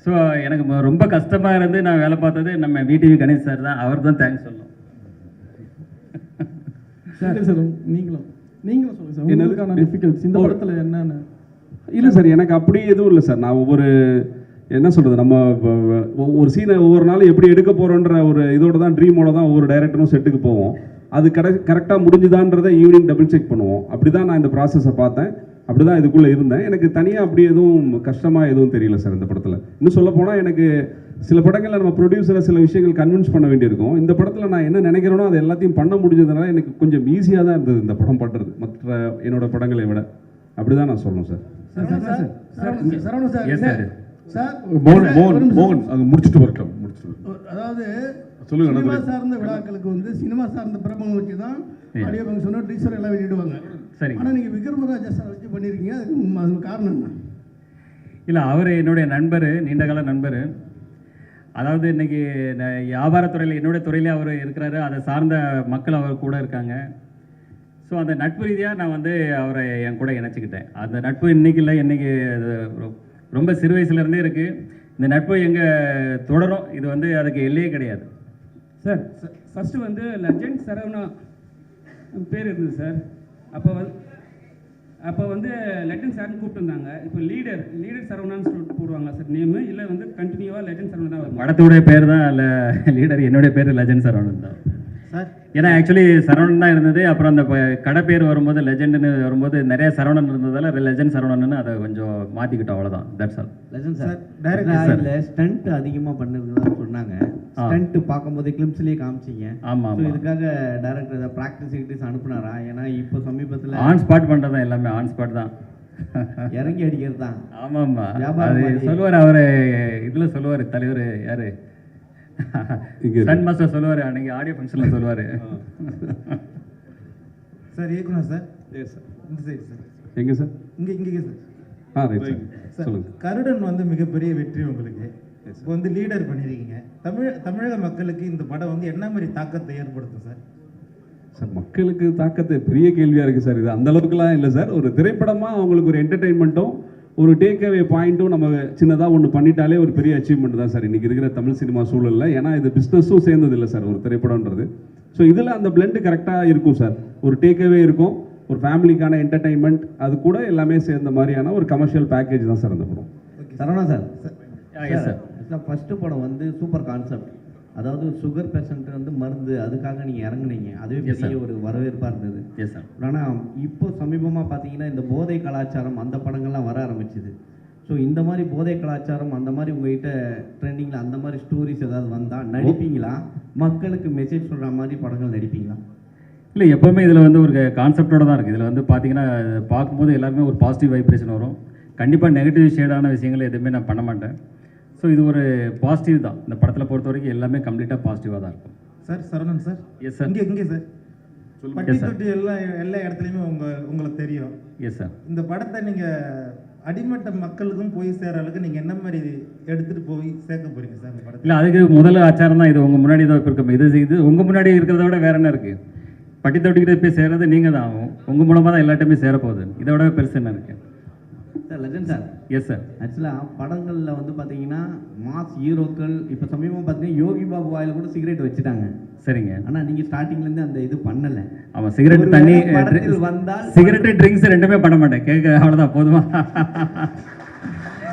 ஸோ எனக்கு ரொம்ப கஷ்டமாக இருந்து நான் வேலை பார்த்தது நம்ம விடிவி கணேஷ் சார் தான். அவர் தான் தேங்க்ஸ் சொல்லணும். சார் நீங்களும் சொல்லுங்கள் சார், உங்களுக்கான டிஃபிகல்ட்ஸ் இந்த படத்தில் என்னென்ன? இல்லை சார், எனக்கு அப்படி எதுவும் இல்லை சார். நான் ஒவ்வொரு என்ன சொல்கிறது, நம்ம ஒரு சீனை ஒவ்வொரு நாளும் எப்படி எடுக்க போகிறோன்ற ஒரு இதோட தான் ட்ரீமோட தான் ஒவ்வொரு டைரக்டரும் செட்டுக்கு போவோம். அது கரெக்டாக முடிஞ்சுதான்றதை ஈவினிங் டபுள் செக் பண்ணுவோம். அப்படி தான் நான் இந்த ப்ராசஸை பார்த்தேன், அப்படி தான் இதுக்குள்ளே இருந்தேன். எனக்கு தனியாக அப்படி எதுவும் கஷ்டமாக எதுவும் தெரியல சார் இந்த படத்தில். இன்னும் சொல்ல போனால் எனக்கு சில படங்களில் நம்ம ப்ரொடியூசரை சில விஷயங்கள் கன்வின்ஸ் பண்ண வேண்டியிருக்கும். இந்த படத்தில் நான் என்ன நினைக்கிறேனோ அது எல்லாத்தையும் பண்ண முடிஞ்சதுனால எனக்கு கொஞ்சம் ஈஸியாக தான் இருந்தது இந்த படம் பண்ணுறது, மற்ற என்னோட படங்களை விட. அப்படி தான் நான் சொல்லணும் சார். மோகன் அங்கே முடிச்சுட்டு வரட்டும். அதாவது சொல்லுங்க. சினிமா சார்ந்த விழாக்களுக்கு வந்து சினிமா சார்ந்த பிரபலம் வச்சு தான் ஆடியோ ஃபங்க்ஷனோ டீசர் எல்லாம் வெளியிடுவாங்க. சரி, ஆனால் நீங்கள் விக்ரமராஜா சார் வச்சு பண்ணியிருக்கீங்க, அதுக்கு காரணம் என்ன? இல்லை, அவர் என்னுடைய நண்பர், நீண்டகால நண்பர். அதாவது இன்னைக்கு வியாபாரத்துறையில் என்னுடைய துறையிலே அவர் இருக்கிறாரு, அதை சார்ந்த மக்கள் அவர் கூட இருக்காங்க. ஸோ அந்த நட்பு ரீதியாக நான் வந்து அவரை என் கூட இணைச்சிக்கிட்டேன். அந்த நட்பு இன்னைக்கு இல்லை, இன்னைக்கு ரொம்ப சிறு வயசுலேருந்தே இருக்குது. இந்த நட்பு எங்கே தொடரும், இது வந்து அதுக்கு எல்லையே கிடையாது. சார் ஃபஸ்ட்டு வந்து லெஜண்ட் சரவணா பேர் இருந்தது சார். அப்போ வந்து லெஜண்ட் சார்னு கூப்பிட்டுருந்தாங்க. இப்போ லீடர் சரவணான்னு சொல்லிட்டு போடுவாங்களா சார் நேமு, இல்லை வந்து கண்டினியூவாக லெஜண்ட் சரவணா தான் வரும்? படத்துடைய பேர் தான் இல்லை லீடர், என்னுடைய பேர் லெஜண்ட் சரவணன் தான் சார். ஏன்னா ஆக்சுவலி சரவணன் தான் இருந்தது. அப்புறம் அந்த கடை பேர் வரும்போது லெஜெண்டுன்னு வரும்போது நிறைய சரவணன் இருந்ததால லெஜண்ட் சரவணன் அதை கொஞ்சம் மாற்றிக்கிட்டோம், அவ்வளோதான். That's all. Legend sir director stunt அதிகமாக பண்ணிருக்கதான் சொன்னாங்க. ஸ்டண்ட் பார்க்கும்போது கிளிம்ஸ்லேயே காமிச்சிங்க. ஆமாம், இதுக்காக டைரக்டர் ஏதாவது ப்ராக்டிஸ் அனுப்புனாரா? ஏன்னா இப்போ சமீபத்தில் ஆன் ஸ்பாட் பண்ணுறது தான், எல்லாமே ஆன் ஸ்பாட் தான், இறங்கி அடிக்கிறது தான். ஆமாம்மா, அது சொல்லுவார் அவர் இதில் சொல்லுவார் தலைவர் யார் சன் மாஸ்டர் சொல்லுவார், அன்னைக்கு ஆடியோ ஃபங்க்ஷனில் சொல்லுவார். சார் இயக்குனர் சார். Yes sir. இந்த சைடு சார். எங்கே சார்? இங்கே சார். ரைட் சார் சொல்லுங்கள். கருடன் வந்து மிகப்பெரிய வெற்றி உங்களுக்கு. இப்போ வந்து லீடர் பண்ணியிருக்கீங்க. தமிழக மக்களுக்கு இந்த படம் வந்து என்ன மாதிரி தாக்கத்தை ஏற்படுத்தும் சார்? சார் மக்களுக்கு தாக்கத்தை பெரிய கேள்வியாக இருக்குது சார். இது அந்த அளவுக்குலாம் இல்லை சார். ஒரு திரைப்படமாக அவங்களுக்கு ஒரு என்டர்டெயின்மெண்ட்டும் ஒரு டேக் அவே பாயிண்ட்டும் நம்ம சின்னதாக ஒன்று பண்ணிட்டாலே ஒரு பெரிய அச்சீவ்மெண்ட் தான் சார் இன்றைக்கி இருக்கிற தமிழ் சினிமா சூழலில். ஏன்னா இது பிஸ்னஸும் சேர்ந்தது இல்லை சார் ஒரு திரைப்படம்ன்றது. ஸோ இதில் அந்த பிளெண்டு கரெக்டாக இருக்கும் சார். ஒரு டேக் அவே இருக்கும், ஒரு ஃபேமிலிக்கான என்டர்டெயின்மெண்ட், அது கூட எல்லாமே சேர்ந்த மாதிரியான ஒரு கமர்ஷியல் பேக்கேஜ் தான் சார் அந்த படம். சரவணா சார், சார் ஃபஸ்ட்டு படம் வந்து சூப்பர் கான்செப்ட். அதாவது சுகர் பேஷண்ட் வந்து மருந்து, அதுக்காக நீங்கள் இறங்குனீங்க. அதுவே பெரிய ஒரு வரவேற்பாக இருந்தது. Yes sir. ஆனால் இப்போ சமீபமாக பார்த்தீங்கன்னா இந்த போதை கலாச்சாரம் அந்த படங்கள்லாம் வர ஆரம்பிச்சுது. ஸோ இந்த மாதிரி போதை கலாச்சாரம் அந்த மாதிரி உங்கள்கிட்ட ட்ரெண்டிங்கில் அந்த மாதிரி ஸ்டோரிஸ் ஏதாவது வந்தால் நடிப்பீங்களா? மக்களுக்கு மெசேஜ் சொல்கிற மாதிரி படங்கள் நடிப்பீங்களா? இல்லை, எப்போவுமே இதில் வந்து ஒரு கான்செப்டோடு தான் இருக்குது. இதில் வந்து பார்த்தீங்கன்னா பார்க்கும்போது எல்லாருமே ஒரு பாசிட்டிவ் வைப்ரேஷன் வரும். கண்டிப்பாக நெகட்டிவ் ஷேடான விஷயங்களை எதுவுமே நான் பண்ண மாட்டேன். ஸோ இது ஒரு பாசிட்டிவ் தான். இந்த படத்தில் பொறுத்த வரைக்கும் எல்லாமே கம்ப்ளீட்டாக பாசிட்டிவாக தான் இருக்கும். Sir Saravanan sir. Yes sir. இங்கே சார் பட்டி தொட்டி எல்லா இடத்துலையுமே உங்களுக்கு தெரியும். Yes sir. இந்த படத்தை நீங்கள் அடிமட்ட மக்களுக்கும் போய் சேர அளவுக்கு நீங்கள் என்ன மாதிரி எடுத்துகிட்டு போய் சேர்க்க போகிறீங்க சார் இந்த படத்தை? இல்லை, அதுக்கு முதல் ஆச்சாரம் தான் இது. உங்கள் முன்னாடி தான் இப்போ இருக்கும். இது உங்கள் முன்னாடி இருக்கிறத விட வேறு என்ன இருக்குது? பட்டி தொட்டிக்கிட்ட போய் சேர்றது நீங்கள் தான் ஆகும். உங்கள் மூலமாக தான் எல்லாத்தையுமே சேரப்போகுது. இதை விட பெருசு என்ன இருக்குது sir? Legend sir. Yes sir. ஆக்சுவலாக படங்களில் வந்து பார்த்தீங்கன்னா மாஸ் ஹீரோக்கள் இப்போ சமீபமாக பார்த்தீங்கன்னா யோகி பாபு வாயில் கூட சிகரெட் வச்சுட்டாங்க. சரிங்க. ஆனால் நீங்கள் ஸ்டார்டிங்லேருந்து அந்த இது பண்ணலை. ஆமாம், சிகரெட் தண்ணி வந்தால் சிகரெட்டு ட்ரிங்க்ஸ் ரெண்டுமே பண்ண மாட்டேன். கேட்க அவ்வளோதான், போதுமா?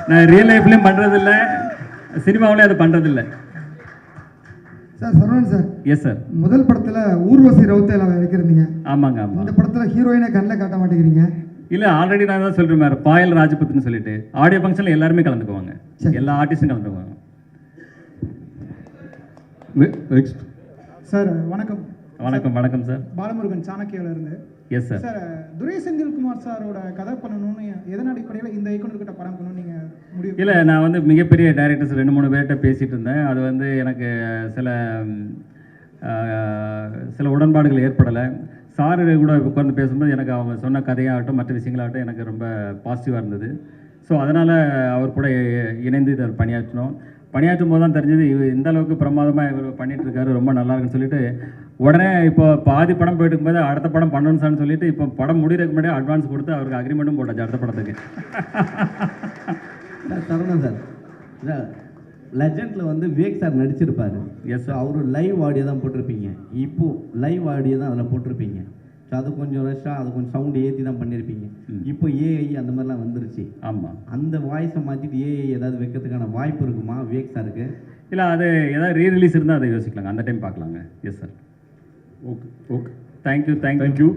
நான் ரியல் லைஃப்லேயும் பண்ணுறதில்ல, சினிமாவிலையும் அது பண்ணுறதில்ல. Sir Saravanan sir. Yes sir. முதல் படத்தில் ஊர்வசி ரவுத்தையில் வைக்கிறீங்க. ஆமாங்க ஆமாம். இந்த படத்தில் ஹீரோயினை கண்ணில் காட்ட மாட்டேங்கிறீங்க. இல்லை, ஆல்ரெடி நான் தான் சொல்கிறேன் மாதிரி பாயல் ராஜபுத்னு சொல்லிட்டு ஆடியோ ஃபங்க்ஷனில் எல்லாருமே கலந்துக்குவாங்க. எல்லா ஆர்டிஸ்டும் கலந்துக்குவாங்க. நெக்ஸ்ட் சார் வணக்கம். வணக்கம். வணக்கம் சார். பாலமுருகன் சாணக்கியாவில் இருந்து. S sir. சார் துரை செந்தில்குமார் சாரோட கதை பண்ணணும்னு எதன் அடிப்படையில் இந்த இயக்குனர்கிட்ட படம் பண்ணணும்னு நீங்கள் முடிவு? இல்லை, நான் வந்து மிகப்பெரிய டைரக்டர்ஸ் 2-3 பேர்கிட்ட பேசிகிட்டு இருந்தேன். அது வந்து எனக்கு சில உடன்பாடுகள் ஏற்படலை. சார் கூட உட்கார்ந்து பேசும்போது எனக்கு அவங்க சொன்ன கதையாகட்டும் மற்ற விஷயங்களாகட்டும் எனக்கு ரொம்ப பாசிட்டிவாக இருந்தது. ஸோ அதனால் அவர் கூட இணைந்து இதை பணியாற்றும் போது தான் தெரிஞ்சது இந்த அளவுக்கு பிரமாதமாக இவர் பண்ணிகிட்ருக்காரு, ரொம்ப நல்லா இருக்குன்னு சொல்லிட்டு உடனே இப்போ பாதி படம் போயிட்டு இருக்கும்போது அடுத்த படம் பண்ணணும் சார்னு சொல்லிட்டு இப்போ படம் முடிகிறதுக்கு முன்னாடியே அட்வான்ஸ் கொடுத்து அவருக்கு அக்ரிமெண்ட்டும் போட்டாச்சு அடுத்த படத்துக்கு. சரவணன் சார், லெஜண்டில் வந்து விவேக் சார் நடிச்சிருப்பார். Yes sir. அவரு லைவ் ஆடியோ தான் போட்டிருப்பீங்க. இப்போது லைவ் ஆடியோ தான் அதில் போட்டிருப்பீங்க. ஸோ அது கொஞ்சம் ரஷ்ஷாக அது கொஞ்சம் சவுண்டு ஏற்றி தான் பண்ணியிருப்பீங்க. இப்போ ஏஐ அந்த மாதிரிலாம் வந்துருச்சு. ஆமாம். அந்த வாய்ஸை மாற்றிட்டு ஏஐ ஏதாவது வைக்கிறதுக்கான வாய்ப்பு இருக்குமா விவேக் சாருக்கு? இல்லை, அது ஏதாவது ரீரிலீஸ் இருந்தால் அதை யோசிக்கலாங்க, அந்த டைம் பார்க்கலாங்க. Yes sir. Okay okay. Thank you.